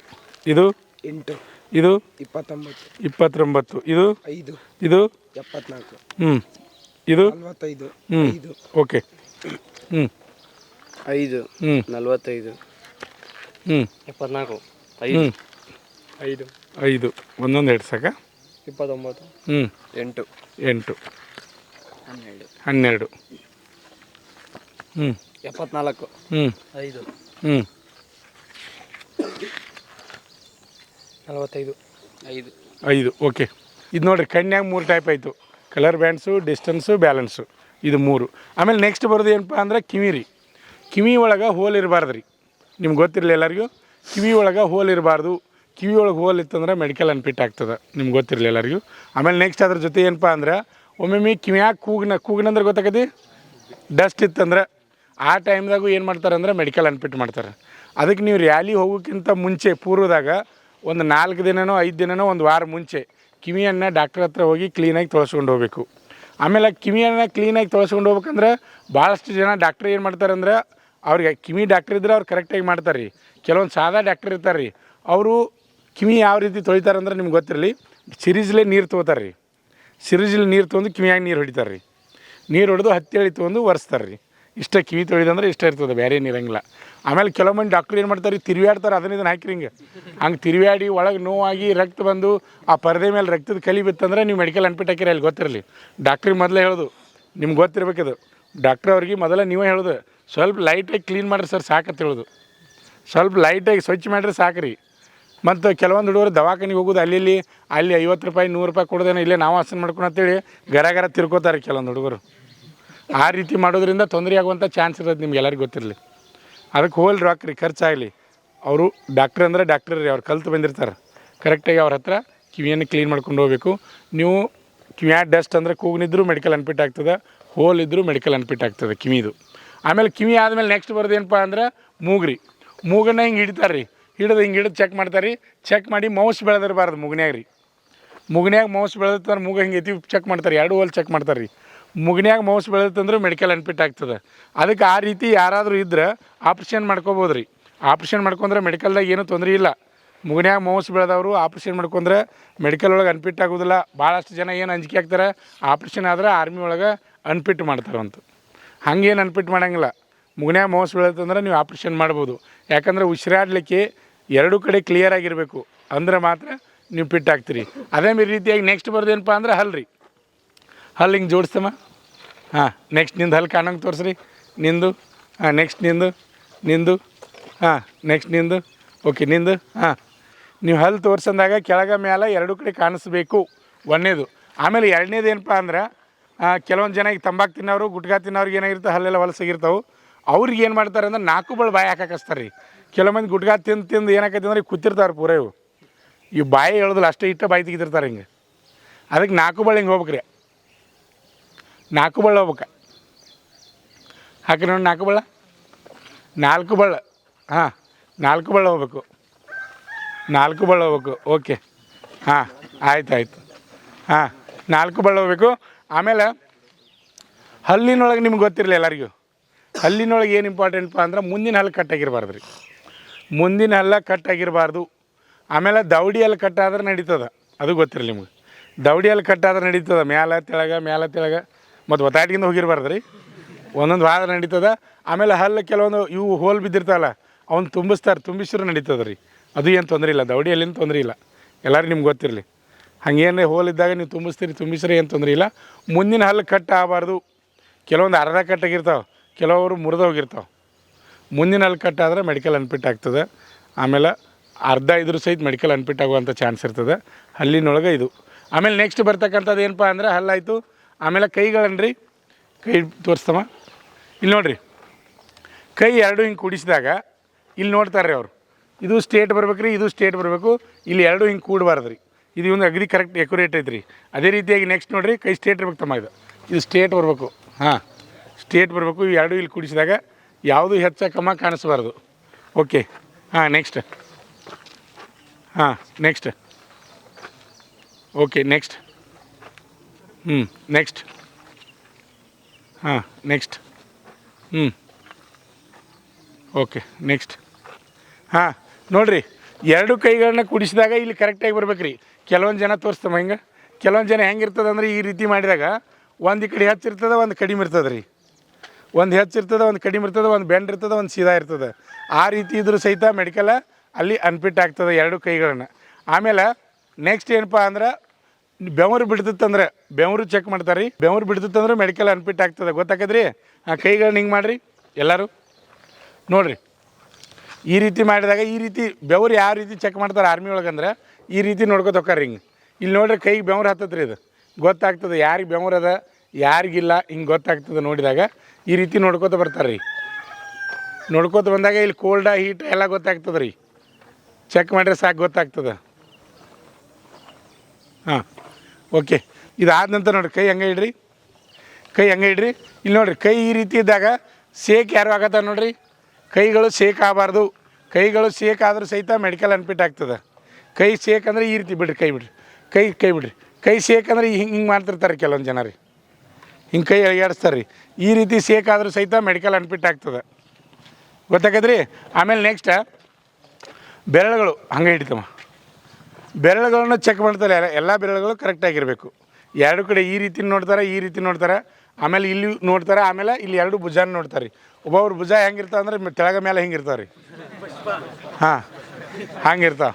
ಇದು 8 ಇದು 29 ಇದು 5 ಇದು 74 ಇದು 45 ಓಕೆ 5 45 74 5 ಒಂದೊಂದು ಎರಡು ಸಾಕ 29 8 12 74 5 45 ಓಕೆ ಇದು ನೋಡಿರಿ ಕನ್ಯಾಗ 3 ಟೈಪ್ ಆಯಿತು ಕಲರ್ ಬ್ಯಾಂಡ್ಸು ಡಿಸ್ಟೆನ್ಸು ಬ್ಯಾಲೆನ್ಸು ಇದು 3 ಆಮೇಲೆ ನೆಕ್ಸ್ಟ್ ಬರೋದು ಏನಪ್ಪ ಅಂದ್ರೆ ಕಿವಿ ರೀ ಕಿವಿ ಒಳಗೆ ಹೋಲ್ ಇರಬಾರ್ದು ರೀ ನಿಮ್ಗೆ ಗೊತ್ತಿರಲಿಲ್ಲ ಎಲ್ಲರಿಗೂ ಕಿವಿ ಒಳಗೆ ಹೋಲ್ ಇರಬಾರ್ದು ಕಿವಿ ಒಳಗೆ ಹೋಲ್ ಇತ್ತಂದ್ರೆ ಮೆಡಿಕಲ್ ಅನ್ಫಿಟ್ ಆಗ್ತದೆ ನಿಮ್ಗೆ ಗೊತ್ತಿರಲಿಲ್ಲ ಎಲ್ಲರಿಗೂ ಆಮೇಲೆ ನೆಕ್ಸ್ಟ್ ಅದ್ರ ಜೊತೆ ಏನಪ್ಪ ಅಂದ್ರೆ ಒಮ್ಮೊಮ್ಮೆ ಕಿವಿಯಾಗ ಕೂಗ್ನಂದ್ರೆ ಗೊತ್ತಾಗತಿ ಡಸ್ಟ್ ಇತ್ತಂದ್ರೆ ಆ ಟೈಮ್ದಾಗೂ ಏನು ಮಾಡ್ತಾರೆ ಅಂದ್ರೆ ಮೆಡಿಕಲ್ ಅನ್ಫಿಟ್ ಮಾಡ್ತಾರೆ ಅದಕ್ಕೆ ನೀವು ರ್ಯಾಲಿ ಹೋಗೋಕ್ಕಿಂತ ಮುಂಚೆ ಪೂರ್ವದಾಗ ಒಂದು 4 ದಿನನೋ 5 ದಿನನೋ ಒಂದು ವಾರ ಮುಂಚೆ ಕಿವಿಯನ್ನು ಡಾಕ್ಟ್ರ್ ಹತ್ರ ಹೋಗಿ ಕ್ಲೀನಾಗಿ ತೊಳ್ಸ್ಕೊಂಡು ಹೋಗಬೇಕು ಆಮೇಲೆ ಕಿವಿಯನ್ನು ಕ್ಲೀನಾಗಿ ತೊಳ್ಸ್ಕೊಂಡು ಹೋಗ್ಬೇಕಂದ್ರೆ ಭಾಳಷ್ಟು ಜನ ಡಾಕ್ಟ್ರ್ ಏನು ಮಾಡ್ತಾರೆ ಅಂದ್ರೆ ಅವ್ರಿಗೆ ಕಿವಿ ಡಾಕ್ಟ್ರ್ ಇದ್ರೆ ಅವ್ರು ಕರೆಕ್ಟಾಗಿ ಮಾಡ್ತಾರೆ ರೀ ಕೆಲವೊಂದು ಸಾದಾ ಡಾಕ್ಟ್ರ್ ಇರ್ತಾರೆ ರೀ ಅವರು ಕಿವಿ ಯಾವ ರೀತಿ ತೊಳಿತಾರೆ ಅಂದ್ರೆ ನಿಮ್ಗೆ ಗೊತ್ತಿರಲಿ ಸಿರೀಸ್ಲೇ ನೀರು ತೊಗೋತಾರೆ ರೀ ಸಿರೀಸ್ಲಿ ನೀರು ತೊಗೊಂಡು ಕಿವಿಯಾಗಿ ನೀರು ಹೊಡಿತಾರೆ ರೀ ನೀರು ಹೊಡೆದು ಹತ್ತಿ ತೊಗೊಂಡು ಒರೆಸ್ತಾರೆ ರೀ ಇಷ್ಟ ಕಿವಿ ತೊಳಿದಂದ್ರೆ ಇಷ್ಟ ಇರ್ತದೆ ಬೇರೆ ನೀರಂಗಿಲ್ಲ ಆಮೇಲೆ ಕೆಲವೊಮ್ಮೆ ಡಾಕ್ಟ್ರ್ ಏನು ಮಾಡ್ತಾರೆ ತಿರುವಾಡ್ತಾರೆ ಇದನ್ನು ಹಾಕಿರಿ ಹಂಗೆ ತಿರುವಾಡಿ ಒಳಗೆ ನೋವಾಗಿ ರಕ್ತ ಬಂದು ಆ ಪರದೆ ಮೇಲೆ ರಕ್ತದ ಕಲಿ ಬಿತ್ತಂದ್ರೆ ನೀವು ಮೆಡಿಕಲ್ ಅನ್ಪಿಟ್ ಹಾಕಿರಿ ಅಲ್ಲಿ ಗೊತ್ತಿರಲಿ ಡಾಕ್ಟ್ರಿಗೆ ಮೊದಲೇ ಹೇಳೋದು ನಿಮ್ಗೆ ಗೊತ್ತಿರ್ಬೇಕದು ಡಾಕ್ಟ್ರ್ ಅವ್ರಿಗೆ ಮೊದಲೇ ನೀವೇ ಹೇಳೋದು ಸ್ವಲ್ಪ ಲೈಟಾಗಿ ಕ್ಲೀನ್ ಮಾಡಿರಿ ಸರ್ ಸಾಕಂತ ಹೇಳೋದು ಸ್ವಲ್ಪ ಲೈಟಾಗಿ ಸ್ವಚ್ಛ ಮಾಡಿರಿ ಸಾಕ್ರಿ ಮತ್ತು ಕೆಲವೊಂದು ಹುಡುಗರು ದವಾಖಾನಿಗೆ ಹೋಗೋದು ಅಲ್ಲಿ 50 ರೂಪಾಯಿ 100 ರೂಪಾಯಿ ಕೊಡೋದೇನೋ ಇಲ್ಲೇ ನಾವು ವಾಸನೆ ಮಾಡ್ಕೊಂಡು ಅಂತೇಳಿ ಗರ ತಿರ್ಕೋತಾರೆ ಕೆಲವೊಂದು ಹುಡುಗರು ಆ ರೀತಿ ಮಾಡೋದ್ರಿಂದ ತೊಂದರೆ ಆಗುವಂಥ ಚಾನ್ಸ್ ಇರೋದು ನಿಮ್ಗೆ ಎಲ್ಲರಿಗೂ ಗೊತ್ತಿರಲಿ ಅದಕ್ಕೆ ಹೋಲ್ ರಾಕ್ರಿ ಖರ್ಚಾಗಲಿ ಅವರು ಡಾಕ್ಟ್ರ್ ಅಂದರೆ ಡಾಕ್ಟ್ರ್ ರೀ ಅವ್ರು ಕಲ್ತು ಬಂದಿರ್ತಾರೆ ಕರೆಕ್ಟಾಗಿ ಅವ್ರ ಹತ್ರ ಕಿವಿಯನ್ನು ಕ್ಲೀನ್ ಮಾಡ್ಕೊಂಡು ಹೋಗಬೇಕು ನೀವು ಕಿವಿಯಾಗ ಡಸ್ಟ್ ಅಂದರೆ ಕೂಗ್ನಿದ್ರು ಮೆಡಿಕಲ್ ಅನ್ಫಿಟ್ ಆಗ್ತದೆ ಹೋಲ್ ಇದ್ದರೂ ಮೆಡಿಕಲ್ ಅನ್ಫಿಟ್ ಆಗ್ತದೆ ಕಿವಿದು ಆಮೇಲೆ ಕಿವಿ ಆದಮೇಲೆ ನೆಕ್ಸ್ಟ್ ಬರೋದು ಏನಪ್ಪ ಅಂದ್ರೆ ಮೂಗ್ರಿ ಮೂಗನ್ನು ಹಿಂಗೆ ಹಿಡಿತಾರೆ ರೀ ಹಿಡಿದು ಚೆಕ್ ಮಾಡ್ತಾರೆ ರೀ ಚೆಕ್ ಮಾಡಿ ಮೌಸ್ ಬೆಳೆದಿರಬಾರ್ದು ಮೂಗ್ನ್ಯಾಗ ರೀ ಮುಗನ್ಯಾಗ ಮೌಸ್ ಬೆಳೆದಂದ್ರೆ ಮೂಗು ಹಿಂಗೆ ಎತ್ತಿ ಚೆಕ್ ಮಾಡ್ತಾರೆ, ಎರಡು ಹೋಲ್ ಚೆಕ್ ಮಾಡ್ತಾರೆ ರೀ. ಮುಗನ್ಯಾಗ ಮೌಸ್ ಬೆಳೆದಂದ್ರೆ ಮೆಡಿಕಲ್ ಅನ್ಫಿಟ್ ಆಗ್ತದೆ. ಅದಕ್ಕೆ ಆ ರೀತಿ ಯಾರಾದರೂ ಇದ್ರೆ ಆಪ್ರೇಷನ್ ಮಾಡ್ಕೋಬೋದು ರೀ. ಆಪ್ರೇಷನ್ ಮಾಡ್ಕೊಂಡ್ರೆ ಮೆಡಿಕಲ್ದಾಗ ಏನೂ ತೊಂದರೆ ಇಲ್ಲ. ಮುಗನ್ಯಾಗ ಮೌಸ್ ಬೆಳೆದವರು ಆಪ್ರೇಷನ್ ಮಾಡ್ಕೊಂಡ್ರೆ ಮೆಡಿಕಲ್ ಒಳಗೆ ಅನ್ಫಿಟ್ ಆಗೋದಿಲ್ಲ. ಭಾಳಷ್ಟು ಜನ ಏನು ಅಂಜಿಕೆ ಆಗ್ತಾರೆ, ಆಪ್ರೇಷನ್ ಆದ್ರೆ ಆರ್ಮಿ ಒಳಗೆ ಅನ್ಫಿಟ್ ಮಾಡ್ತಾರಂತ. ಹಂಗೇನು ಅನ್ಫಿಟ್ ಮಾಡೋಂಗಿಲ್ಲ. ಮುಗನ್ಯಾಗ ಮೌಸ್ ಬೆಳೆದಂದ್ರೆ ನೀವು ಆಪ್ರೇಷನ್ ಮಾಡ್ಬೋದು. ಯಾಕಂದ್ರೆ ಉಸಿರಾಡಲಿಕ್ಕೆ ಎರಡೂ ಕಡೆ ಕ್ಲಿಯರ್ ಆಗಿರಬೇಕು, ಅಂದ್ರೆ ಮಾತ್ರ ನೀವು ಫಿಟ್ ಆಗ್ತೀರಿ. ಅದೇ ರೀತಿಯಾಗಿ ನೆಕ್ಸ್ಟ್ ಬರೋದೇನಪ್ಪ ಅಂದ್ರೆ ಹಲ್ಲು ರೀ. ಹಲ್ಲು ಹಿಂಗೆ ಜೋಡಿಸ್ತಮ್ಮ. ಹಾಂ, ನೆಕ್ಸ್ಟ್ ನಿಂದು ಹಲ್ಲು ಕಾಣಂಗೆ ತೋರಿಸ್ರಿ. ನಿಂದು. ಹಾಂ, ನೆಕ್ಸ್ಟ್ ನಿಂದು. ಹಾಂ, ನೆಕ್ಸ್ಟ್ ನಿಂದು. ಓಕೆ, ನಿಂದು. ಹಾಂ, ನೀವು ಹಲ್ಲು ತೋರ್ಸಂದಾಗ ಕೆಳಗೆ ಮೇಲೆ ಎರಡೂ ಕಡೆ ಕಾಣಿಸ್ಬೇಕು, ಒಂದನೇದು. ಆಮೇಲೆ ಎರಡನೇದು ಏನಪ್ಪ ಅಂದ್ರೆ ಕೆಲವೊಂದು ಜನ ಈಗ ತಂಬಾಕು ತಿನ್ನೋರು, ಗುಟ್ಕಾ ತಿನ್ನೋರಿಗೆ ಏನಾಗಿರುತ್ತೆ, ಹಲ್ಲೆಲ್ಲ ಹೊಲಸಾಗಿರ್ತಾವೆ. ಅವ್ರಿಗೆ ಏನು ಮಾಡ್ತಾರೆ ಅಂದ್ರೆ ನಾಲ್ಕು ಬಳ ಬಾಯಿ ಹಾಕಸ್ತಾರೆ ರೀ. ಕೆಲವೊಂದು ಗುಟ್ಕಾ ತಿಂದು ಏನಾಕೈತೆ ಅಂದ್ರೆ ಕೂತಿರ್ತಾರೆ ಪೂರ. ಇವು ಬಾಯಿ ಹೇಳೋದಿಲ್ಲ, ಅಷ್ಟೇ ಇಷ್ಟ ಬಾಯಿ ತೆಗಿತಿರ್ತಾರೆ ಹಿಂಗೆ. ಅದಕ್ಕೆ ನಾಲ್ಕು ಬಳ ಹಿಂಗೆ ಹೋಗ್ಬೇಕ್ರಿ. ನಾಲ್ಕು ಬಳ್ಳ ಹೋಗ್ಬೇಕು. ಹಾಕಿ ನೋಡಿ, ನಾಲ್ಕು ಬಳ್ಳ. ಹಾಂ, ನಾಲ್ಕು ಬಳ್ಳ ಹೋಗ್ಬೇಕು. ಓಕೆ. ಹಾಂ, ಆಯ್ತು. ಹಾಂ, ನಾಲ್ಕು ಬಳ್ಳ ಹೋಗ್ಬೇಕು. ಆಮೇಲೆ ಹಲ್ಲಿನೊಳಗೆ ನಿಮ್ಗೆ ಗೊತ್ತಿರಲಿ ಎಲ್ಲರಿಗೂ, ಹಲ್ಲಿನೊಳಗೆ ಏನು ಇಂಪಾರ್ಟೆಂಟ್ಪ ಅಂದ್ರೆ ಮುಂದಿನ ಹಲ್ಲು ಕಟ್ಟಾಗಿರಬಾರ್ದು ರೀ. ಮುಂದಿನ ಹಲ್ಲ ಕಟ್ಟಾಗಿರಬಾರ್ದು. ಆಮೇಲೆ ದವಡಿಯಲ್ಲಿ ಕಟ್ಟಾದ್ರೆ ನಡೀತದೆ, ಅದು ಗೊತ್ತಿರಲಿ ನಿಮ್ಗೆ. ದವಡಿಯಲ್ಲಿ ಕಟ್ಟಾದ್ರೆ ನಡೀತದೆ, ಮ್ಯಾಲೆ ತೆಳಗೆ ಮತ್ತು ಒತ್ತಾಟಿಗಿಂದ ಹೋಗಿರಬಾರ್ದು ರೀ. ಒಂದೊಂದು ವಾರ ನಡೀತದೆ. ಆಮೇಲೆ ಹಲ್ಲು ಕೆಲವೊಂದು ಇವು ಹೋಲ್ ಬಿದ್ದಿರ್ತಾವಲ್ಲ, ಅವ್ನು ತುಂಬಿಸಿದ್ರು ನಡೀತದೆ ರೀ. ಅದು ಏನು ತೊಂದರೆ ಇಲ್ಲ, ದವಡಿಯಲ್ಲೇನು ತೊಂದರೆ ಇಲ್ಲ. ಎಲ್ಲರೂ ನಿಮ್ಗೆ ಗೊತ್ತಿರಲಿ. ಹಾಗೇನೇ ಹೋಲ್ ಇದ್ದಾಗ ನೀವು ತುಂಬಿಸ್ರಿ ಏನು ತೊಂದರೆ ಇಲ್ಲ. ಮುಂದಿನ ಹಲ್ಲು ಕಟ್ ಆಗಬಾರ್ದು. ಕೆಲವೊಂದು ಅರ್ಧ ಕಟ್ಟಾಗಿರ್ತಾವೆ, ಕೆಲವರು ಮುರಿದೋಗಿರ್ತಾವೆ. ಮುಂದಿನ ಹಲ್ಲು ಕಟ್ಟಾದರೆ ಮೆಡಿಕಲ್ ಅನ್ಫಿಟ್ ಆಗ್ತದೆ. ಆಮೇಲೆ ಅರ್ಧ ಇದ್ರೂ ಸಹಿತ ಮೆಡಿಕಲ್ ಅನ್ಫಿಟ್ ಆಗುವಂಥ ಚಾನ್ಸ್ ಇರ್ತದೆ ಹಲ್ಲಿನೊಳಗೆ ಇದು. ಆಮೇಲೆ ನೆಕ್ಸ್ಟ್ ಬರ್ತಕ್ಕಂಥದ್ದು ಏನಪ್ಪ ಅಂದ್ರೆ ಹಲ್ಲಾಯಿತು. ಆಮೇಲೆ ಕೈಗಳನ್ನ ರೀ, ಕೈ ತೋರಿಸ್ತಮ್ಮ. ಇಲ್ಲಿ ನೋಡಿರಿ, ಕೈ ಎರಡು ಹಿಂಗೆ ಕೂಡಿಸಿದಾಗ ಇಲ್ಲಿ ನೋಡ್ತಾರೆ ರೀ ಅವರು. ಇದು ಸ್ಟೇಟ್ ಬರ್ಬೇಕು ರೀ, ಇದು ಸ್ಟೇಟ್ ಬರಬೇಕು. ಇಲ್ಲಿ ಎರಡು ಹಿಂಗೆ ಕೂಡಬಾರ್ದು ರೀ. ಇದು ಒಂದು ಅಗದಿ ಕರೆಕ್ಟ್ ಎಕ್ಯುರೇಟ್ ಐತೆ ರೀ. ಅದೇ ರೀತಿಯಾಗಿ ನೆಕ್ಸ್ಟ್ ನೋಡಿರಿ, ಕೈ ಸ್ಟೇಟ್ ಇರ್ಬೇಕು ತಮ್ಮ. ಇದು ಸ್ಟೇಟ್ ಬರಬೇಕು. ಹಾಂ, ಸ್ಟೇಟ್ ಬರಬೇಕು. ಇವು ಎರಡು ಇಲ್ಲಿ ಕೂಡಿಸಿದಾಗ ಯಾವುದು ಹೆಚ್ಚು ಕಮ್ಮ ಕಾಣಿಸ್ಬಾರ್ದು. ಓಕೆ. ಹಾಂ, ನೆಕ್ಸ್ಟ್. Okay, next. ನೆಕ್ಸ್ಟ್. ಹಾಂ, ನೆಕ್ಸ್ಟ್. Okay, next. ಹಾಂ, ನೋಡಿರಿ, ಎರಡು ಕೈಗಳನ್ನ ಕೂಡಿಸಿದಾಗ ಇಲ್ಲಿ ಕರೆಕ್ಟಾಗಿ ಬರ್ಬೇಕು ರೀ. ಕೆಲವೊಂದು ಜನ ತೋರಿಸ್ತಮ್ಮ ಹಿಂಗೆ. ಕೆಲವೊಂದು ಜನ ಹೆಂಗಿರ್ತದೆ ಅಂದ್ರೆ ಈ ರೀತಿ ಮಾಡಿದಾಗ ಒಂದು ಈ ಕಡೆ ಹೆಚ್ಚಿರ್ತದೆ, ಒಂದು ಕಡಿಮೆ ಇರ್ತದೆ ರೀ. ಒಂದು ಹೆಚ್ಚಿರ್ತದೆ, ಒಂದು ಕಡಿಮೆ ಇರ್ತದೆ, ಒಂದು ಬೆಂಡ್ ಇರ್ತದೆ, ಒಂದು ಸೀದಾ ಇರ್ತದೆ. ಆ ರೀತಿ ಇದ್ರೂ ಸಹಿತ ಮೆಡಿಕಲ್ ಅಲ್ಲಿ ಅನ್ಫಿಟ್ ಆಗ್ತದೆ ಎರಡು ಕೈಗಳನ್ನ. ಆಮೇಲೆ ನೆಕ್ಸ್ಟ್ ಏನಪ್ಪ ಅಂದ್ರೆ ಬೆವರು ಬಿಡ್ತಿತ್ತಂದ್ರೆ ಬೆವರು ಚೆಕ್ ಮಾಡ್ತಾರೆ ರೀ. ಬೆವರು ಬಿಡ್ತಿತ್ತಂದ್ರೆ ಮೆಡಿಕಲ್ ಅನ್ಫಿಟ್ ಆಗ್ತದೆ, ಗೊತ್ತಾಕದ್ರಿ. ಆ ಕೈಗಳನ್ನ ಹಿಂಗೆ ಮಾಡಿರಿ ಎಲ್ಲರೂ ನೋಡಿರಿ. ಈ ರೀತಿ ಮಾಡಿದಾಗ ಈ ರೀತಿ ಬೆವರು ಯಾವ ರೀತಿ ಚೆಕ್ ಮಾಡ್ತಾರೆ ಆರ್ಮಿ ಒಳಗಂದ್ರೆ ಈ ರೀತಿ ನೋಡ್ಕೊತ ಹೋಗ್ತಾರೆ ಹಿಂಗೆ. ಇಲ್ಲಿ ನೋಡ್ರಿ, ಕೈಗೆ ಬೆವರು ಹತ್ತತ್ರಿ. ಇದು ಗೊತ್ತಾಗ್ತದೆ ಯಾರಿಗೆ ಬೆವರು ಅದ ಯಾರಿಗಿಲ್ಲ, ಹಿಂಗೆ ಗೊತ್ತಾಗ್ತದೆ. ನೋಡಿದಾಗ ಈ ರೀತಿ ನೋಡ್ಕೊತ ಬರ್ತಾರೆ ರೀ. ನೋಡ್ಕೊತ ಬಂದಾಗ ಇಲ್ಲಿ ಕೋಲ್ಡ ಹೀಟ್ ಎಲ್ಲ ಗೊತ್ತಾಗ್ತದೆ ರೀ. ಚೆಕ್ ಮಾಡಿದ್ರೆ ಸಾಕು ಗೊತ್ತಾಗ್ತದೆ. ಹಾಂ, ಓಕೆ. ಇದಾದ ನಂತರ ನೋಡಿರಿ, ಕೈ ಹಂಗೆ ಇಡ್ರಿ. ಇಲ್ಲಿ ನೋಡಿರಿ, ಕೈ ಈ ರೀತಿ ಇದ್ದಾಗ ಶೇಕ್ ಯಾರು ಆಗತ್ತ ನೋಡಿರಿ. ಕೈಗಳು ಶೇಕ್ ಆಗಬಾರ್ದು. ಕೈಗಳು ಶೇಕ್ ಆದರೂ ಸಹಿತ ಮೆಡಿಕಲ್ ಅನ್ಫಿಟ್ ಆಗ್ತದೆ. ಕೈ ಶೇಕ್ ಅಂದರೆ ಈ ರೀತಿ ಬಿಡ್ರಿ, ಕೈ ಬಿಡ್ರಿ. ಕೈ ಶೇಕ್ ಅಂದರೆ ಹಿಂಗೆ ಮಾಡ್ತಿರ್ತಾರೆ ಕೆಲವೊಂದು ಜನ ರೀ. ಹಿಂಗೆ ಕೈ ಅಳಿಯಾಡಿಸ್ತಾರೆ ರೀ. ಈ ರೀತಿ ಶೇಕ್ ಆದರೂ ಸಹಿತ ಮೆಡಿಕಲ್ ಅನ್ಫಿಟ್ ಆಗ್ತದೆ, ಗೊತ್ತಾಗದ್ರಿ. ಆಮೇಲೆ ನೆಕ್ಸ್ಟ್ ಬೆರಳುಗಳು ಹಂಗೆ ಹಿಡಿತಮ್ಮ. ಬೆರಳುಗಳನ್ನು ಚೆಕ್ ಮಾಡ್ತಾರೆ. ಎಲ್ಲ ಬೆರಳುಗಳು ಕರೆಕ್ಟಾಗಿರಬೇಕು. ಎರಡು ಕಡೆ ಈ ರೀತಿ ನೋಡ್ತಾರೆ, ಆಮೇಲೆ ಇಲ್ಲಿ ನೋಡ್ತಾರೆ. ಆಮೇಲೆ ಇಲ್ಲಿ ಎರಡು ಭುಜಾನ ನೋಡ್ತಾರೆ ರೀ. ಒಬ್ಬೊಬ್ರು ಭುಜ ಹೆಂಗಿರ್ತಾವೆ ಅಂದ್ರೆ ತೆಳಗ ಮೇಲೆ ಹಿಂಗೆ ಇರ್ತಾವೆ ರೀ. ಹಾಂ, ಹಂಗಿರ್ತಾವೆ.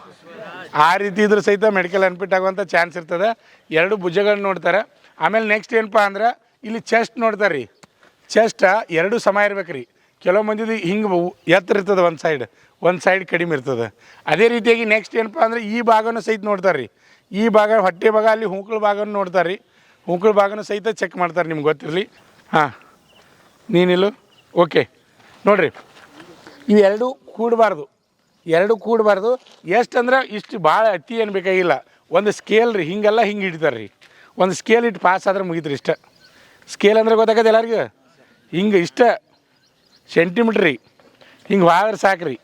ಆ ರೀತಿ ಇದ್ರೂ ಸಹಿತ ಮೆಡಿಕಲ್ ಅನ್ಫಿಟ್ ಆಗುವಂಥ ಚಾನ್ಸ್ ಇರ್ತದೆ. ಎರಡು ಭುಜಗಳನ್ನ ನೋಡ್ತಾರೆ. ಆಮೇಲೆ ನೆಕ್ಸ್ಟ್ ಏನಪ್ಪ ಅಂದ್ರೆ ಇಲ್ಲಿ ಚೆಸ್ಟ್ ನೋಡ್ತಾರೆ ರೀ. ಚೆಸ್ಟ್ ಎರಡು ಸಮ ಇರ್ಬೇಕು ರೀ. ಕೆಲವು ಮಂದಿದು ಹಿಂಗೆ ಎತ್ತರ ಇರ್ತದೆ, ಒಂದು ಸೈಡ್ ಕಡಿಮೆ ಇರ್ತದೆ. ಅದೇ ರೀತಿಯಾಗಿ ನೆಕ್ಸ್ಟ್ ಏನಪ್ಪ ಅಂದ್ರೆ ಈ ಭಾಗನೂ ಸಹಿತ ನೋಡ್ತಾರೆ ರೀ. ಈ ಭಾಗ ಹೊಟ್ಟೆ ಭಾಗ, ಅಲ್ಲಿ ಹುಂಕಳ ಭಾಗನೂ ನೋಡ್ತಾರೆ ರೀ. ಹುಂಕಳ ಭಾಗನೂ ಸಹಿತ ಚೆಕ್ ಮಾಡ್ತಾರೆ, ನಿಮ್ಗೆ ಗೊತ್ತಿರಲಿ. ಹಾಂ, ನೀನಿಲ್ಲು. ಓಕೆ, ನೋಡಿರಿ, ಇವೆರಡು ಕೂಡಬಾರ್ದು. ಎಷ್ಟು ಅಂದ್ರೆ ಇಷ್ಟು ಭಾಳ ಅತಿ ಏನು ಬೇಕಾಗಿಲ್ಲ. ಒಂದು ಸ್ಕೇಲ್ ರೀ, ಹಿಂಗೆಲ್ಲ ಹಿಂಗೆ ಹಿಡಿತಾರೆ ರೀ. ಒಂದು ಸ್ಕೇಲ್ ಇಟ್ಟು ಪಾಸ್ ಆದ್ರೆ ಮುಗಿದ್ರಿ. ಇಷ್ಟ ಸ್ಕೇಲ್ ಅಂದರೆ ಗೊತ್ತಾಗತ್ತೆ ಎಲ್ಲರಿಗೂ. ಹಿಂಗೆ ಇಷ್ಟ ಸೆಂಟಿಮೀಟ್ರ್ ರೀ, ಹಿಂಗೆ ಹೋದ್ರೆ ಸಾಕು ರೀ.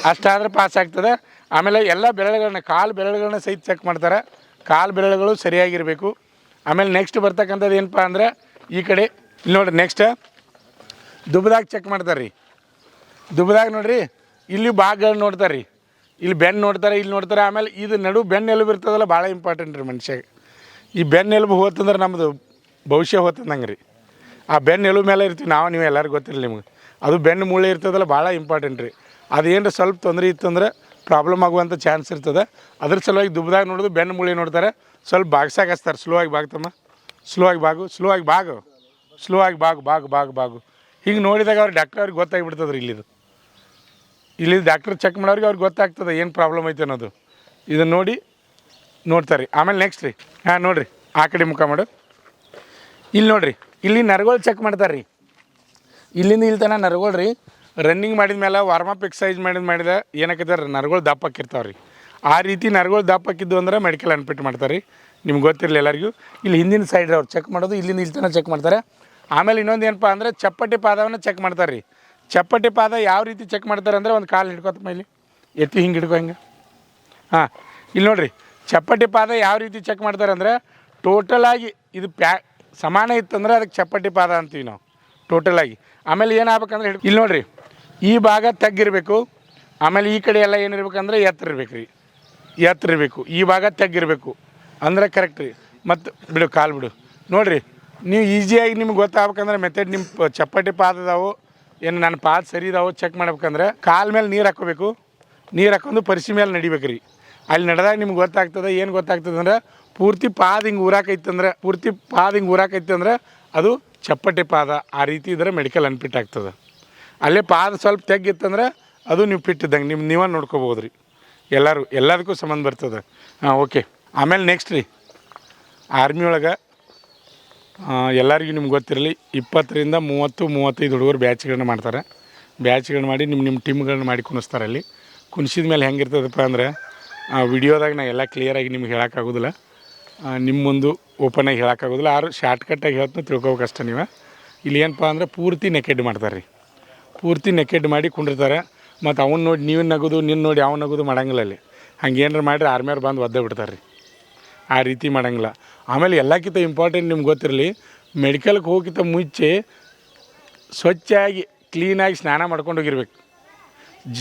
ಅಷ್ಟಾದ್ರೆ ಪಾಸ್ ಆಗ್ತದೆ. ಆಮೇಲೆ ಎಲ್ಲ ಬೆರಳುಗಳನ್ನ, ಕಾಲು ಬೆರಳುಗಳನ್ನ ಸಹಿತ ಚೆಕ್ ಮಾಡ್ತಾರೆ. ಕಾಲು ಬೆರಳುಗಳು ಸರಿಯಾಗಿರಬೇಕು. ಆಮೇಲೆ ನೆಕ್ಸ್ಟ್ ಬರ್ತಕ್ಕಂಥದ್ದು ಏನಪ್ಪ ಅಂದ್ರೆ ಈ ಕಡೆ ಇಲ್ಲಿ ನೋಡಿರಿ, ನೆಕ್ಸ್ಟ್ ದುಬ್ಬದಾಗ ಚೆಕ್ ಮಾಡ್ತಾರೆ ರೀ. ದುಬ್ಬದಾಗ ನೋಡಿರಿ, ಇಲ್ಲಿ ಭಾಗಗಳು ನೋಡ್ತಾರೆ ರೀ, ಇಲ್ಲಿ ಬೆನ್ನು ನೋಡ್ತಾರೆ, ಇಲ್ಲಿ ನೋಡ್ತಾರೆ. ಆಮೇಲೆ ಇದು ನಡು ಬೆನ್ನು ಎಲುಬು ಇರ್ತದಲ್ಲ, ಭಾಳ ಇಂಪಾರ್ಟೆಂಟ್ ರೀ ಮನುಷ್ಯಗೆ. ಈ ಬೆನ್ನು ಎಲುಬು ಹೋತಂದ್ರೆ ನಮ್ಮದು ಭವಿಷ್ಯ ಹೋತಂದಂಗೆ ರೀ. ಆ ಬೆನ್ನು ಎಲುಬು ಮೇಲೆ ಇರ್ತೀವಿ ನಾವು, ನೀವು ಎಲ್ಲರಿಗೂ ಗೊತ್ತಿರಲಿ ನಿಮ್ಗೆ. ಅದು ಬೆನ್ನು ಮೂಳೆ ಇರ್ತದಲ್ಲ, ಭಾಳ ಇಂಪಾರ್ಟೆಂಟ್ ರೀ. ಅದೇನು ಸ್ವಲ್ಪ ತೊಂದರೆ ಇತ್ತಂದ್ರೆ ಪ್ರಾಬ್ಲಮ್ ಆಗುವಂಥ ಚಾನ್ಸ್ ಇರ್ತದೆ. ಅದ್ರ ಸಲುವಾಗಿ ದುಬ್ಬದಾಗ ನೋಡೋದು, ಬೆನ್ನು ಮೂಳೆ ನೋಡ್ತಾರೆ, ಸ್ವಲ್ಪ ಬಾಗ್ಸಾಕ ಹಚ್ತಾರೆ. ಸ್ಲೋ ಆಗಿ ಬಾಗ್ತಮ್ಮ, ಸ್ಲೋ ಆಗಿ ಬಾಗು, ಸ್ಲೋ ಆಗಿ ಬಾಗು, ಸ್ಲೋ ಆಗಿ ಬಾಗು ಬಾಗು ಬಾಗು ಬಾಗು. ಹಿಂಗೆ ನೋಡಿದಾಗ ಅವ್ರು ಡಾಕ್ಟರ್ ಅವ್ರಿಗೆ ಗೊತ್ತಾಗಿಬಿಡ್ತದೆ ರೀ. ಇಲ್ಲಿ ಡಾಕ್ಟ್ರ್ ಚೆಕ್ ಮಾಡೋರಿಗೆ ಅವ್ರಿಗೆ ಗೊತ್ತಾಗ್ತದೆ ಏನು ಪ್ರಾಬ್ಲಮ್ ಐತೆ ಅನ್ನೋದು. ಇದನ್ನು ನೋಡಿ ನೋಡ್ತಾರೆ ರೀ. ಆಮೇಲೆ ನೆಕ್ಸ್ಟ್ ರೀ, ಹಾಂ ನೋಡಿರಿ, ಆ ಕಡೆ ಮುಖ ಮಾಡು. ಇಲ್ಲಿ ನೋಡಿರಿ, ಇಲ್ಲಿ ನರಗಳು ಚೆಕ್ ಮಾಡ್ತಾರೆ ರೀ. ಇಲ್ಲಿಂದ ಇಲ್ಲಿ ತನಕ ನರಗಳು ರೀ ರನ್ನಿಂಗ್ ಮಾಡಿದ ಮೇಲೆ, ವಾರ್ಮಪ್ ಎಕ್ಸಸೈಸ್ ಮಾಡಿದ ಏನಕ್ಕೈತೆ ನರಗಳು ದಪ್ಪ ಹಾಕಿರ್ತಾವೆ ರೀ. ಆ ರೀತಿ ನರಗಳು ದಪ್ಪ ಹಾಕಿದ್ದು ಅಂದ್ರೆ ಮೆಡಿಕಲ್ ಅನ್ಫಿಟ್ ಮಾಡ್ತಾರೆ ರೀ. ನಿಮ್ಗೆ ಗೊತ್ತಿರಲಿ ಎಲ್ಲರಿಗೂ. ಇಲ್ಲಿ ಹಿಂದಿನ ಸೈಡ್ ಅವ್ರು ಚೆಕ್ ಮಾಡೋದು, ಇಲ್ಲಿಂದ ಇಲ್ಲಿ ತನಕ ಚೆಕ್ ಮಾಡ್ತಾರೆ. ಆಮೇಲೆ ಇನ್ನೊಂದು ಏನಪ್ಪ ಅಂದರೆ ಚಪ್ಪಟೆ ಪಾದವನ್ನು ಚೆಕ್ ಮಾಡ್ತಾರೆ ರೀ. ಚಪ್ಪಟೆ ಪಾದ ಯಾವ ರೀತಿ ಚೆಕ್ ಮಾಡ್ತಾರೆ ಅಂದರೆ, ಒಂದು ಕಾಲು ಹಿಡ್ಕೊತ ಮೇಲೆ ಎತ್ತಿ ಹಿಂಗೆ ಹಿಡ್ಕೊ ಹಿಂಗೆ. ಹಾಂ, ಇಲ್ಲಿ ನೋಡಿರಿ, ಚಪ್ಪಟೆ ಪಾದ ಯಾವ ರೀತಿ ಚೆಕ್ ಮಾಡ್ತಾರೆ ಅಂದರೆ, ಟೋಟಲಾಗಿ ಇದು ಸಮಾನ ಇತ್ತಂದ್ರೆ ಅದಕ್ಕೆ ಚಪ್ಪಟೆ ಪಾದ ಅಂತೀವಿ ನಾವು ಟೋಟಲಾಗಿ. ಆಮೇಲೆ ಏನಾಗಬೇಕಂದ್ರೆ ಇಲ್ಲಿ ನೋಡಿರಿ, ಈ ಭಾಗ ತಗ್ಗಿರಬೇಕು. ಆಮೇಲೆ ಈ ಕಡೆ ಎಲ್ಲ ಏನಿರ್ಬೇಕಂದ್ರೆ ಎತ್ತರ ಇರ್ಬೇಕು ರೀ, ಎತ್ತರ ಇರಬೇಕು. ಈ ಭಾಗ ತಗ್ಗಿರಬೇಕು ಅಂದ್ರೆ ಕರೆಕ್ಟ್ ರೀ. ಮತ್ತು ಬಿಡು, ಕಾಲು ಬಿಡು. ನೋಡಿರಿ, ನೀವು ಈಸಿಯಾಗಿ ನಿಮ್ಗೆ ಗೊತ್ತಾಗ್ಬೇಕಂದ್ರೆ ಮೆಥಡ್, ನಿಮ್ಮ ಚಪ್ಪಟೆ ಪಾದದಾವು ಏನು ನನ್ನ ಪಾದ ಸರಿ ಇದಾವೆ ಚೆಕ್ ಮಾಡ್ಬೇಕಂದ್ರೆ, ಕಾಲು ಮೇಲೆ ನೀರು ಹಾಕ್ಕೋಬೇಕು. ನೀರು ಹಾಕೊಂಡು ಪರಿಸಿ ಮೇಲೆ ನಡಿಬೇಕು ರೀ. ಅಲ್ಲಿ ನಡೆದಾಗ ನಿಮ್ಗೆ ಗೊತ್ತಾಗ್ತದೆ. ಏನು ಗೊತ್ತಾಗ್ತದೆ ಅಂದ್ರೆ, ಪೂರ್ತಿ ಪಾದ ಹಿಂಗೆ ಊರಾಕೈತೆ ಅಂದ್ರೆ ಅದು ಚಪ್ಪಟೆ ಪಾದ. ಆ ರೀತಿ ಇದ್ರೆ ಮೆಡಿಕಲ್ ಅನ್ಫಿಟ್ ಆಗ್ತದೆ. ಅಲ್ಲೇ ಪಾದ ಸ್ವಲ್ಪ ತೆಗ್ಗಿತ್ತಂದ್ರೆ ಅದು ನೀವು ಫಿಟ್ ಇದ್ದಂಗೆ ನೀವೇ ನೋಡ್ಕೋಬೋದು ರೀ. ಎಲ್ಲದಕ್ಕೂ ಸಂಬಂಧ ಬರ್ತದೆ. ಹಾಂ, ಓಕೆ. ಆಮೇಲೆ ನೆಕ್ಸ್ಟ್ ರೀ, ಆರ್ಮಿ ಒಳಗೆ ಎಲ್ಲರಿಗೂ ನಿಮ್ಗೆ ಗೊತ್ತಿರಲಿ, 20ರಿಂದ 30-35 ಹುಡುಗರು ಬ್ಯಾಚ್ಗಳನ್ನ ಮಾಡ್ತಾರೆ. ಬ್ಯಾಚ್ಗಳನ್ನ ಮಾಡಿ ನಿಮ್ಮ ಟೀಮ್ಗಳನ್ನ ಮಾಡಿ ಕುಣಿಸ್ತಾರೆ. ಅಲ್ಲಿ ಕುಣಿಸಿದ ಮೇಲೆ ಹೆಂಗಿರ್ತದಪ್ಪ ಅಂದರೆ, ವಿಡಿಯೋದಾಗ ನಾ ಎಲ್ಲ ಕ್ಲಿಯರಾಗಿ ನಿಮ್ಗೆ ಹೇಳೋಕ್ಕಾಗೋದಿಲ್ಲ, ನಿಮ್ಮ ಮುಂದೆ ಓಪನಾಗಿ ಹೇಳೋಕ್ಕಾಗೋದಿಲ್ಲ. ಆರು ಶಾರ್ಟ್ಕಟ್ಟಾಗಿ ಹೇಳ್ತೀನಿ, ತಿಳ್ಕೊಬೇಕಷ್ಟೆ ನೀವು. ಇಲ್ಲಿ ಏನಪ್ಪ ಅಂದರೆ ಪೂರ್ತಿ ನೆಕೆಡ್ ಮಾಡ್ತಾರೆ ರೀ. ಪೂರ್ತಿ ನೆಕೆಡ್ ಮಾಡಿ ಕುಂಡಿರ್ತಾರೆ. ಮತ್ತು ಅವ್ನು ನೋಡಿ ನೀವು ನಗೋದು, ನಿನ್ನ ನೋಡಿ ಅವ್ನು ನಗೋದು ಮಾಡಂಗಿಲ್ಲ. ಅಲ್ಲಿ ಹಂಗೆ ಏನಾರು ಮಾಡಿರಿ ಆರ್ಮಿಯವ್ರು ಬಂದು ಒದ್ದೇ ಬಿಡ್ತಾರೆ ರೀ. ಆ ರೀತಿ ಮಾಡಂಗಿಲ್ಲ. ಆಮೇಲೆ ಎಲ್ಲಕ್ಕಿಂತ ಇಂಪಾರ್ಟೆಂಟ್ ನಿಮ್ಗೆ ಗೊತ್ತಿರಲಿ, ಮೆಡಿಕಲ್ಗೆ ಹೋಗಿಂತ ಮುಂಚೆ ಸ್ವಚ್ಛಾಗಿ ಕ್ಲೀನಾಗಿ ಸ್ನಾನ ಮಾಡ್ಕೊಂಡು ಹೋಗಿರ್ಬೇಕು.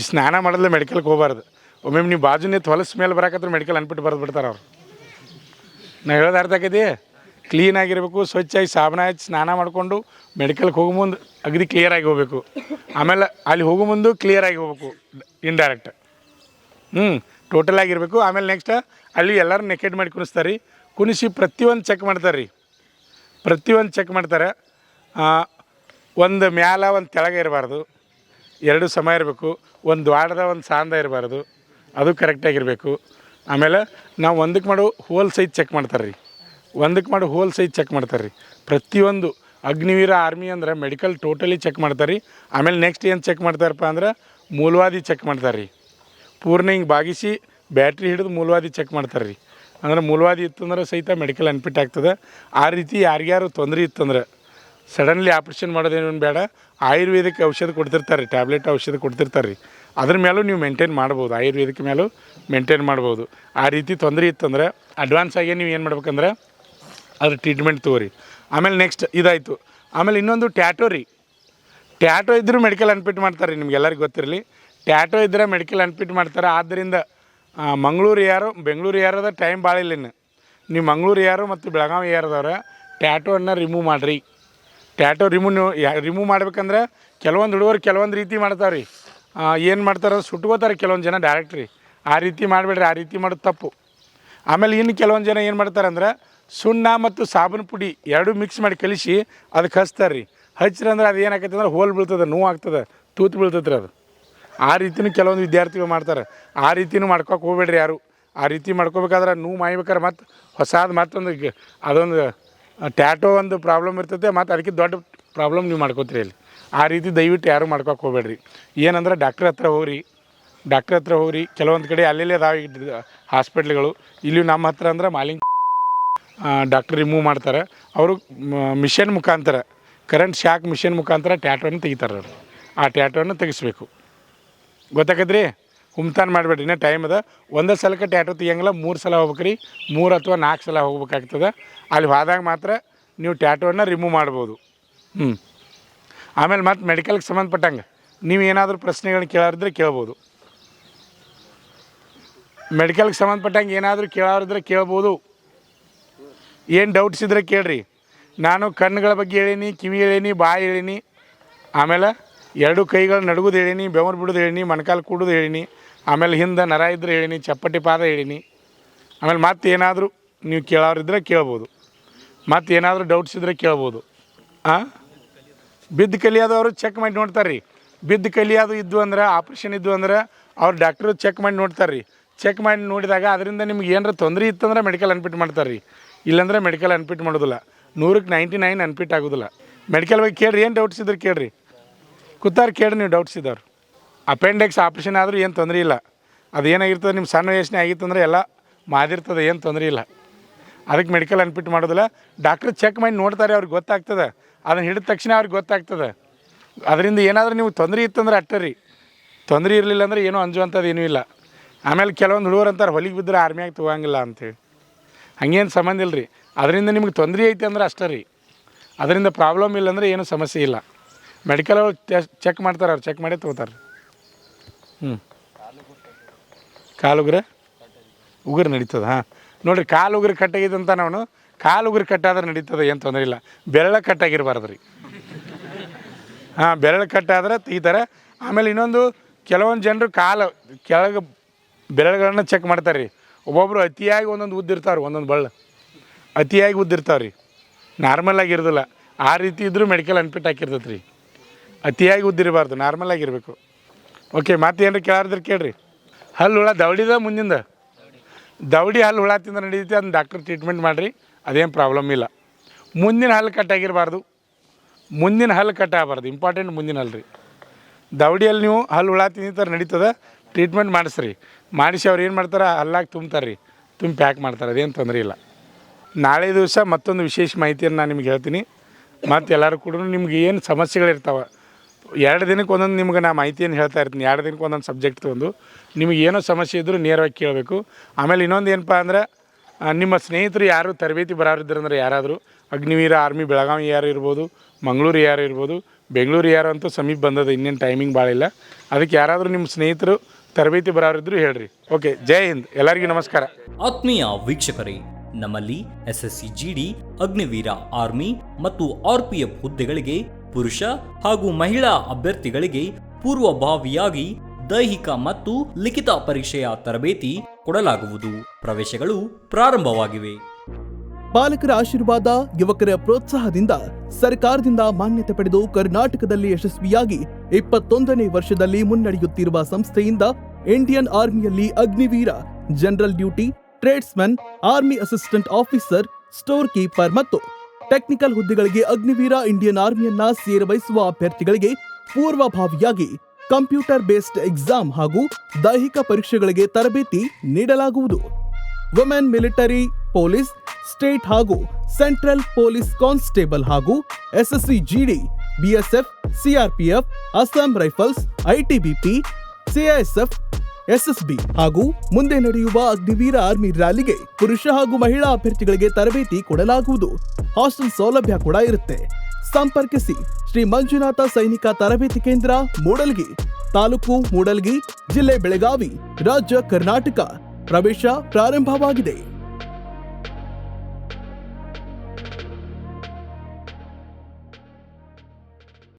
ಸ್ನಾನ ಮಾಡಿದ್ರೆ ಮೆಡಿಕಲ್ಗೆ ಹೋಗಬಾರ್ದು. ಒಮ್ಮೊಮ್ಮೆ ನೀವು ಬಾಜುನೇ ಹೊಲಸು ಮೇಲೆ ಬರಾಕತ್ರ ಮೆಡಿಕಲ್ ಅನ್ಬಿಟ್ಟು ಬರೆದು ಬಿಡ್ತಾರೆ ಅವ್ರು. ನಾ ಹೇಳೋದು ಅರ್ಥ ಆಕೈತಿ. ಕ್ಲೀನಾಗಿರಬೇಕು, ಸ್ವಚ್ಛಾಗಿ ಸಾಬೂನು ಹಚ್ಚಿ ಸ್ನಾನ ಮಾಡಿಕೊಂಡು ಮೆಡಿಕಲ್ಗೆ ಹೋಗೋ ಮುಂದೆ ಅಗದಿ ಕ್ಲಿಯರಾಗಿ ಹೋಗಬೇಕು. ಆಮೇಲೆ ಅಲ್ಲಿ ಹೋಗೋ ಮುಂದೆ ಕ್ಲಿಯರಾಗಿ ಹೋಗ್ಬೇಕು, ಇಂಡೈರೆಕ್ಟ್. ಟೋಟಲಾಗಿರಬೇಕು. ಆಮೇಲೆ ನೆಕ್ಸ್ಟ್ ಅಲ್ಲಿ ಎಲ್ಲರೂ ನೆಕೆಡ್ ಮಾಡಿ ಕುಣಿಸ್ತಾರೆ ರೀ. ಕುಣಿಸಿ ಪ್ರತಿಯೊಂದು ಚೆಕ್ ಮಾಡ್ತಾರೆ ರೀ. ಪ್ರತಿಯೊಂದು ಚೆಕ್ ಮಾಡ್ತಾರೆ. ಒಂದು ಮ್ಯಾಲ ಒಂದು ಕೆಳಗೆ ಇರಬಾರ್ದು, ಎರಡು ಸಮ ಇರಬೇಕು. ಒಂದು ದ್ವಾಡದ ಒಂದು ಸಾಂದ ಇರಬಾರ್ದು, ಅದು ಕರೆಕ್ಟಾಗಿರಬೇಕು. ಆಮೇಲೆ ನಾವು ಒಂದಕ್ಕೆ ಮಾಡೋ ಹೋಲ್ ಸೈಜ್ ಚೆಕ್ ಮಾಡ್ತಾರೆ ರೀ. ಒಂದಕ್ಕೆ ಮಾಡೋ ಹೋಲ್ ಸೈಜ್ ಚೆಕ್ ಮಾಡ್ತಾರೆ ರೀ. ಪ್ರತಿಯೊಂದು ಅಗ್ನಿವೀರ ಆರ್ಮಿ ಅಂದ್ರೆ ಮೆಡಿಕಲ್ ಟೋಟಲಿ ಚೆಕ್ ಮಾಡ್ತಾರೆ ರೀ. ಆಮೇಲೆ ನೆಕ್ಸ್ಟ್ ಏನು ಚೆಕ್ ಮಾಡ್ತಾರಪ್ಪ ಅಂದ್ರೆ, ಮೂಲವಾದಿ ಚೆಕ್ ಮಾಡ್ತಾರೆ ರೀ. ಪೂರ್ಣ ಹಿಂಗೆ ಬಾಗಿಸಿ ಬ್ಯಾಟ್ರಿ ಹಿಡಿದು ಮೂಲವಾದಿ ಚೆಕ್ ಮಾಡ್ತಾರೆ ರೀ. ಅಂದ್ರೆ ಮೂಲವಾದಿ ಇತ್ತಂದ್ರೆ ಸಹಿತ ಮೆಡಿಕಲ್ ಅನ್ಫಿಟ್ ಆಗ್ತದೆ. ಆ ರೀತಿ ಯಾರಿಗ್ಯಾರು ತೊಂದರೆ ಇತ್ತಂದ್ರೆ ಸಡನ್ಲಿ ಆಪ್ರೇಷನ್ ಮಾಡೋದೇನು ಬೇಡ. ಆಯುರ್ವೇದಿಕ್ ಔಷಧ ಕೊಡ್ತಿರ್ತಾರೆ ರೀ, ಟ್ಯಾಬ್ಲೆಟ್ ಔಷಧ ಕೊಡ್ತಿರ್ತಾರೆ ರೀ. ಅದ್ರ ಮೇಲೂ ನೀವು ಮೇಂಟೈನ್ ಮಾಡ್ಬೋದು, ಆಯುರ್ವೇದಿಕ್ ಮೇಲೂ ಮೇಂಟೈನ್ ಮಾಡ್ಬೋದು. ಆ ರೀತಿ ತೊಂದರೆ ಇತ್ತಂದ್ರೆ ಅಡ್ವಾನ್ಸ್ ಆಗಿ ನೀವು ಏನು ಮಾಡ್ಬೇಕಂದ್ರೆ ಅದ್ರ ಟ್ರೀಟ್ಮೆಂಟ್ ತೊಗೋರಿ. ಆಮೇಲೆ ನೆಕ್ಸ್ಟ್ ಇದಾಯಿತು. ಆಮೇಲೆ ಇನ್ನೊಂದು ಟ್ಯಾಟೋ ರೀ. ಟ್ಯಾಟೋ ಇದ್ದರೂ ಮೆಡಿಕಲ್ ಅನ್ಫಿಟ್ ಮಾಡ್ತಾರೆ ರೀ. ನಿಮ್ಗೆಲ್ಲರಿಗೂ ಗೊತ್ತಿರಲಿ, ಟ್ಯಾಟೋ ಇದ್ದರೆ ಮೆಡಿಕಲ್ ಅನ್ಫಿಟ್ ಮಾಡ್ತಾರೆ. ಆದ್ದರಿಂದ ಮಂಗಳೂರು ಯಾರು ಬೆಂಗಳೂರು ಯಾರದ ಟೈಮ್ ಭಾಳ ಇಲ್ಲ. ಇನ್ನು ನೀವು ಮಂಗಳೂರು ಯಾರು ಮತ್ತು ಬೆಳಗಾವಿ ಯಾರದವ್ರೆ ಟ್ಯಾಟೋವನ್ನು ರಿಮೂವ್ ಮಾಡಿರಿ. ಟ್ಯಾಟೋ ರಿಮೂವ್ ಮಾಡ್ಬೇಕಂದ್ರೆ ಕೆಲವೊಂದು ಹುಡುಗರು ಕೆಲವೊಂದು ರೀತಿ ಮಾಡ್ತಾರೆ ರೀ. ಏನು ಮಾಡ್ತಾರೆ ಸುಟ್ಕೋತಾರೆ ಕೆಲವೊಂದು ಜನ ಡೈರೆಕ್ಟ್ ರೀ. ಆ ರೀತಿ ಮಾಡಬೇಡ್ರಿ, ಆ ರೀತಿ ಮಾಡೋದು ತಪ್ಪು. ಆಮೇಲೆ ಇನ್ನು ಕೆಲವೊಂದು ಜನ ಏನು ಮಾಡ್ತಾರೆ ಅಂದ್ರೆ, ಸುಣ್ಣ ಮತ್ತು ಸಾಬೂನು ಪುಡಿ ಎರಡೂ ಮಿಕ್ಸ್ ಮಾಡಿ ಕಲಿಸಿ ಅದಕ್ಕೆ ಹಚ್ತಾರೆ ರೀ. ಹಚ್ಚಿರಿ ಅಂದ್ರೆ ಅದು ಏನಾಕೈತೆ ಅಂದ್ರೆ ಹೋಲ್ ಬೀಳ್ತದೆ, ನೋವು ಆಗ್ತದೆ, ತೂತು ಬೀಳ್ತದೆ ರೀ ಅದು. ಆ ರೀತಿಯೂ ಕೆಲವೊಂದು ವಿದ್ಯಾರ್ಥಿಗಳು ಮಾಡ್ತಾರೆ. ಆ ರೀತಿಯೂ ಮಾಡ್ಕೋಕೆ ಹೋಗ್ಬೇಡ್ರಿ ಯಾರು. ಆ ರೀತಿ ಮಾಡ್ಕೋಬೇಕಾದ್ರೆ ನೋವು ಮಾಯ್ಬೇಕಾದ್ರೆ ಮತ್ತು ಹೊಸಾದು ಮತ್ತೊಂದು ಅದೊಂದು ಟ್ಯಾಟೋ ಒಂದು ಪ್ರಾಬ್ಲಮ್ ಇರ್ತೈತೆ, ಮತ್ತು ಅದಕ್ಕೆ ದೊಡ್ಡ ಪ್ರಾಬ್ಲಮ್ ನೀವು ಮಾಡ್ಕೋತೀರಿ ಅಲ್ಲಿ. ಆ ರೀತಿ ದಯವಿಟ್ಟು ಯಾರು ಮಾಡ್ಕೋಕೆ ಹೋಗ್ಬೇಡ್ರಿ. ಏನಂದ್ರೆ ಡಾಕ್ಟ್ರ್ ಹತ್ರ ಹೋಗ್ರಿ. ಕೆಲವೊಂದು ಕಡೆ ಅಲ್ಲೆಲ್ಲೇ ಅದಾವ ಹಾಸ್ಪಿಟ್ಲ್ಗಳು. ಇಲ್ಲಿ ನಮ್ಮ ಹತ್ರ ಅಂದ್ರೆ ಮಾಲಿಂಗ್ ಡಾಕ್ಟ್ರ್ ರಿಮೂವ್ ಮಾಡ್ತಾರೆ. ಅವರು ಮಿಷನ್ ಮುಖಾಂತರ, ಕರೆಂಟ್ ಶಾಕ್ ಮಿಷನ್ ಮುಖಾಂತರ ಟ್ಯಾಟೋನ ತೆಗಿತಾರೆ ಅವರು. ಆ ಟ್ಯಾಟೋನ ತೆಗಿಸ್ಬೇಕು. ಗೊತ್ತಾಗದ್ರಿ? ಹುಮ್ತಾನ್ ಮಾಡಬೇಡ್ರಿ, ಇನ್ನೂ ಟೈಮ್ ಅದ. ಒಂದೇ ಸಲಕ್ಕೆ ಟ್ಯಾಟೂ ತೆಗಿಯಂಗಿಲ್ಲ, 3 ಸಲ ಹೋಗ್ಬೇಕು ರೀ, 3 ಅಥವಾ 4 ಸಲ ಹೋಗ್ಬೇಕಾಗ್ತದೆ. ಅಲ್ಲಿ ಹೋದಾಗ ಮಾತ್ರ ನೀವು ಟ್ಯಾಟೂವನ್ನು ರಿಮೂವ್ ಮಾಡ್ಬೋದು. ಆಮೇಲೆ ಮತ್ತು ಮೆಡಿಕಲ್ಗೆ ಸಂಬಂಧಪಟ್ಟಂಗೆ ನೀವು ಏನಾದರೂ ಪ್ರಶ್ನೆಗಳನ್ನ ಕೇಳೋರಿದ್ರೆ ಕೇಳ್ಬೋದು. ಮೆಡಿಕಲ್ಗೆ ಸಂಬಂಧಪಟ್ಟಂಗೆ ಏನಾದರೂ ಕೇಳೋರಿದ್ರೆ ಕೇಳ್ಬೋದು. ಏನು ಡೌಟ್ಸ್ ಇದ್ರೆ ಕೇಳ್ರಿ. ನಾನು ಕಣ್ಣುಗಳ ಬಗ್ಗೆ ಹೇಳೀನಿ, ಕಿವಿ ಹೇಳೀನಿ, ಬಾಯಿ ಹೇಳೀನಿ, ಆಮೇಲೆ 2 ಕೈಗಳು ನಡುಗೋದು ಹೇಳೀನಿ, ಬೆವರು ಬಿಡೋದು ಹೇಳೀನಿ, ಮೊಣಕಾಲು ಕೂಡೋದು ಹೇಳೀನಿ, ಆಮೇಲೆ ಹಿಂದೆ ನರ ಇದ್ರೆ ಹೇಳೀನಿ, ಚಪ್ಪಟಿ ಪಾದ ಹೇಳೀನಿ. ಆಮೇಲೆ ಮತ್ತೆ ಏನಾದರೂ ನೀವು ಕೇಳೋರಿದ್ರೆ ಕೇಳ್ಬೋದು. ಮತ್ತು ಏನಾದರೂ ಡೌಟ್ಸ್ ಇದ್ದರೆ ಕೇಳ್ಬೋದು. ಬಿದ್ದು ಕಲಿಯೋದವರು ಚೆಕ್ ಮಾಡಿ ನೋಡ್ತಾರೆ ರೀ. ಬಿದ್ದು ಕಲಿಯೋದು ಇದ್ದು ಅಂದ್ರೆ, ಆಪ್ರೇಷನ್ ಇದ್ದು ಅಂದ್ರೆ ಅವ್ರು ಡಾಕ್ಟ್ರು ಚೆಕ್ ಮಾಡಿ ನೋಡ್ತಾರೆ ರೀ. ಚೆಕ್ ಮಾಡಿ ನೋಡಿದಾಗ ಅದರಿಂದ ನಿಮ್ಗೆ ಏನಾರ ತೊಂದರೆ ಇತ್ತಂದ್ರೆ ಮೆಡಿಕಲ್ ಅನ್ಪಿಟ್ ಮಾಡ್ತಾರೆ ರೀ. ಇಲ್ಲಾಂದ್ರೆ ಮೆಡಿಕಲ್ ಅನ್ಪಿಟ್ ಮಾಡೋದಿಲ್ಲ. 100ಕ್ಕೆ 99 ಅನ್ಪಿಟ್ ಆಗೋದಿಲ್ಲ. ಮೆಡಿಕಲ್ ಬಗ್ಗೆ ಕೇಳಿರಿ, ಏನು ಡೌಟ್ಸ್ ಇದ್ರೆ ಕೇಳಿರಿ. ಕೂತಾರು ಕೇಳಿ ನೀವು ಡೌಟ್ಸ್ ಇದ್ದವ್ರು. ಅಪೆಂಡಿಕ್ಸ್ ಆಪ್ರೇಷನ್ ಆದರೂ ಏನು ತೊಂದರೆ ಇಲ್ಲ. ಅದು ಏನಾಗಿರ್ತದೆ, ನಿಮ್ಮ ಸಣ್ಣ ಯೋಚನೆ ಆಗಿತ್ತಂದ್ರೆ ಎಲ್ಲ ಮಾದಿರ್ತದೆ, ಏನು ತೊಂದರೆ ಇಲ್ಲ. ಅದಕ್ಕೆ ಮೆಡಿಕಲ್ ಅನ್ಪಿಟ್ ಮಾಡೋದಿಲ್ಲ. ಡಾಕ್ಟ್ರು ಚೆಕ್ ಮಾಡಿ ನೋಡ್ತಾರೆ, ಅವ್ರಿಗೆ ಗೊತ್ತಾಗ್ತದೆ. ಅದನ್ನು ಹಿಡಿದ ತಕ್ಷಣ ಅವ್ರಿಗೆ ಗೊತ್ತಾಗ್ತದೆ. ಅದರಿಂದ ಏನಾದರೂ ನೀವು ತೊಂದರೆ ಇತ್ತಂದ್ರೆ ಅಷ್ಟೇ ರೀ. ತೊಂದರೆ ಇರಲಿಲ್ಲ ಅಂದ್ರೆ ಏನೂ ಅಂಜುವಂಥದ್ದು ಏನೂ ಇಲ್ಲ. ಆಮೇಲೆ ಕೆಲವೊಂದು ಹುಡುಗರು ಅಂತಾರೆ ಹೊಲಿಗೆ ಬಿದ್ದರೆ ಆರ್ಮಿಯಾಗಿ ತೊಗೋಂಗಿಲ್ಲ ಅಂತೇಳಿ. ಹಂಗೇನು ಸಂಬಂಧ ಇಲ್ಲ ರೀ. ಅದರಿಂದ ನಿಮ್ಗೆ ತೊಂದರೆ ಐತೆ ಅಂದ್ರೆ ಅಷ್ಟೇ ರೀ. ಅದರಿಂದ ಪ್ರಾಬ್ಲಮ್ ಇಲ್ಲ ಅಂದರೆ ಏನೂ ಸಮಸ್ಯೆ ಇಲ್ಲ. ಮೆಡಿಕಲ್ ಅವ್ರು ಚೆಕ್ ಮಾಡ್ತಾರೆ, ಅವ್ರು ಚೆಕ್ ಮಾಡೇ ತೊಗೋತಾರೆ. ಉಗುರು ನಡೀತದೆ. ನೋಡಿರಿ, ಉಗುರು ಕಟ್ಟಾಗಿದೆ ಅಂತ ನಾವು ಉಗುರು ಕಟ್ಟಾದ್ರೆ ನಡೀತದೆ, ಏನು ತೊಂದರೆ ಇಲ್ಲ. ಬೆರಳ ಕಟ್ಟಾಗಿರಬಾರ್ದು ರೀ. ಬೆರಳು ಕಟ್ಟಾದ್ರೆ ತೆಗಿತಾರೆ. ಆಮೇಲೆ ಇನ್ನೊಂದು, ಕೆಲವೊಂದು ಜನರು ಕೆಳಗೆ ಬೆರಳುಗಳನ್ನ ಚೆಕ್ ಮಾಡ್ತಾರೆ ರೀ. ಒಬ್ಬೊಬ್ಬರು ಅತಿಯಾಗಿ ಒಂದೊಂದು ಉದ್ದಿರ್ತಾವ್ರಿ, ಒಂದೊಂದು ಬಳ್ಳ ಅತಿಯಾಗಿ ಉದ್ದಿರ್ತಾವೆ ರೀ, ನಾರ್ಮಲ್ ಆಗಿರೋದಿಲ್ಲ. ಆ ರೀತಿ ಇದ್ದರೂ ಮೆಡಿಕಲ್ ಅನ್ಪಿಟ್ ಹಾಕಿರ್ತೈತೆ ರೀ. ಅತಿಯಾಗಿ ಉದ್ದಿರಬಾರ್ದು, ನಾರ್ಮಲ್ ಆಗಿರಬೇಕು. ಓಕೆ, ಮತ್ತೇನು ಕೇಳಾರಿದ್ರೆ ಕೇಳಿರಿ. ಹಲ್ಲು ಹುಳ ದವಡಿದ ಮುಂದಿಂದ ದವಡಿ ಹಲ್ಲು ಹುಳ ತಿಂದ್ರೆ ನಡೀತೈತಿ, ಅದನ್ನ ಡಾಕ್ಟರ್ ಟ್ರೀಟ್ಮೆಂಟ್ ಮಾಡಿರಿ, ಅದೇನು ಪ್ರಾಬ್ಲಮ್ ಇಲ್ಲ. ಮುಂದಿನ ಹಲ್ಲು ಕಟ್ಟಾಗಿರಬಾರ್ದು, ಮುಂದಿನ ಹಲ್ಲು ಕಟ್ಟಾಗಬಾರ್ದು. ಇಂಪಾರ್ಟೆಂಟ್ ಮುಂದಿನ ಹಲ್ಲು ರೀ. ದವಡಿಯಲ್ಲಿ ನೀವು ಹಲ್ಲು ಹುಳ ತಿಂತಾರೆ ನಡೀತದೆ, ಟ್ರೀಟ್ಮೆಂಟ್ ಮಾಡಿಸ್ರಿ. ಮಾಡಿಸಿ ಅವ್ರು ಏನು ಮಾಡ್ತಾರೆ, ಹಲ್ಲಾಗಿ ತುಂಬ್ತಾರೆ ರೀ, ತುಂಬಿ ಪ್ಯಾಕ್ ಮಾಡ್ತಾರೆ, ಅದೇನು ತೊಂದರೆ ಇಲ್ಲ. ನಾಳೆ ದಿವಸ ಮತ್ತೊಂದು ವಿಶೇಷ ಮಾಹಿತಿಯನ್ನು ನಾನು ನಿಮ್ಗೆ ಹೇಳ್ತೀನಿ. ಮತ್ತು ಎಲ್ಲರೂ ಕೂಡ ನಿಮ್ಗೆ ಏನು ಸಮಸ್ಯೆಗಳಿರ್ತಾವೆ, 2 ದಿನಕ್ಕೆ ಒಂದೊಂದು ನಿಮ್ಗೆ ನಾನು ಮಾಹಿತಿಯನ್ನು ಹೇಳ್ತಾ ಇರ್ತೀನಿ. 2 ದಿನಕ್ಕೆ ಒಂದೊಂದು ಸಬ್ಜೆಕ್ಟ್ ತೊಗೊಂಡು ನಿಮಗೆ ಏನೋ ಸಮಸ್ಯೆ ಇದ್ದರೂ ನೇರವಾಗಿ ಕೇಳಬೇಕು. ಆಮೇಲೆ ಇನ್ನೊಂದು ಏನಪ್ಪ ಅಂದ್ರೆ, ನಿಮ್ಮ ಸ್ನೇಹಿತರು ಯಾರು ತರಬೇತಿ ಬರೋರಿದ್ರಂದ್ರೆ, ಯಾರಾದರೂ ಅಗ್ನಿವೀರ ಆರ್ಮಿ ಬೆಳಗಾವಿ ಯಾರು ಇರ್ಬೋದು, ಮಂಗಳೂರು ಯಾರು ಇರ್ಬೋದು, ಬೆಂಗಳೂರು ಯಾರು ಅಂತೂ ಸಮೀಪ ಬಂದದ, ಇನ್ನೇನು ಟೈಮಿಂಗ್ ಭಾಳ ಇಲ್ಲ. ಅದಕ್ಕೆ ಯಾರಾದರೂ ನಿಮ್ಮ ಸ್ನೇಹಿತರು ತರಬೇತಿ ಬರೋರಿದ್ರು ಹೇಳ್ರಿ. ಓಕೆ, ಜೈ ಹಿಂದ್, ಎಲ್ಲರಿಗೂ ನಮಸ್ಕಾರ. ಆತ್ಮೀಯ ವೀಕ್ಷಕರೇ, ನಮ್ಮಲ್ಲಿ SSC GD, ಅಗ್ನಿವೀರ ಆರ್ಮಿ ಮತ್ತು RPF ಹುದ್ದೆಗಳಿಗೆ ಪುರುಷ ಹಾಗೂ ಮಹಿಳಾ ಅಭ್ಯರ್ಥಿಗಳಿಗೆ ಪೂರ್ವಭಾವಿಯಾಗಿ ದೈಹಿಕ ಮತ್ತು ಲಿಖಿತ ಪರೀಕ್ಷೆಯ ತರಬೇತಿ ಕೊಡಲಾಗುವುದು. ಪ್ರವೇಶಗಳು ಪ್ರಾರಂಭವಾಗಿವೆ. ಪಾಲಕರ ಆಶೀರ್ವಾದ, ಯುವಕರ ಪ್ರೋತ್ಸಾಹದಿಂದ ಸರ್ಕಾರದಿಂದ ಮಾನ್ಯತೆ ಪಡೆದು ಕರ್ನಾಟಕದಲ್ಲಿ ಯಶಸ್ವಿಯಾಗಿ 21ನೇ ವರ್ಷದಲ್ಲಿ ಮುನ್ನಡೆಯುತ್ತಿರುವ ಸಂಸ್ಥೆಯಿಂದ ಇಂಡಿಯನ್ ಆರ್ಮಿಯಲ್ಲಿ Agniveer, general duty, tradesman, army assistant officer, storekeeper ಮತ್ತು ಟೆಕ್ನಿಕಲ್ ಹುದ್ದೆಗಳಿಗೆ ಅಗ್ನಿವೀರ ಇಂಡಿಯನ್ ಆರ್ಮಿಯನ್ನ ಸೇರಬಯಸುವ ಅಭ್ಯರ್ಥಿಗಳಿಗೆ ಪೂರ್ವಭಾವಿಯಾಗಿ ಕಂಪ್ಯೂಟರ್ ಬೇಸ್ಡ್ ಎಕ್ಸಾಮ್ ಹಾಗೂ ದೈಹಿಕ ಪರೀಕ್ಷೆಗಳಿಗೆ ತರಬೇತಿ ನೀಡಲಾಗುವುದು. ವುಮೆನ್ ಮಿಲಿಟರಿ, ಪೊಲೀಸ್, ಸ್ಟೇಟ್ ಹಾಗೂ ಸೆಂಟ್ರಲ್ ಪೊಲೀಸ್ ಕಾನ್ಸ್ಟೇಬಲ್ ಹಾಗೂ SSC GD, BSF, CRPF, Assam rifles, ITBP, CISF, SSB ಹಾಗೂ ಮುಂದೆ ನಡೆಯುವ ಅಗ್ನಿವೀರ ಆರ್ಮಿ ರ್ಯಾಲಿಗೆ ಪುರುಷ ಹಾಗೂ ಮಹಿಳಾ ಅಭ್ಯರ್ಥಿಗಳಿಗೆ ತರಬೇತಿ ಕೊಡಲಾಗುವುದು. ಹಾಸ್ಟೆಲ್ ಸೌಲಭ್ಯ ಕೂಡ ಇರುತ್ತೆ. ಸಂಪರ್ಕಿಸಿ ಶ್ರೀ ಮಂಜುನಾಥ ಸೈನಿಕ ತರಬೇತಿ ಕೇಂದ್ರ, ಮೂಡಲ್ಗಿ, ತಾಲೂಕು ಮೂಡಲ್ಗಿ, ಜಿಲ್ಲೆ ಬೆಳಗಾವಿ, ರಾಜ್ಯ ಕರ್ನಾಟಕ. ಪ್ರವೇಶ ಪ್ರಾರಂಭವಾಗಿದೆ.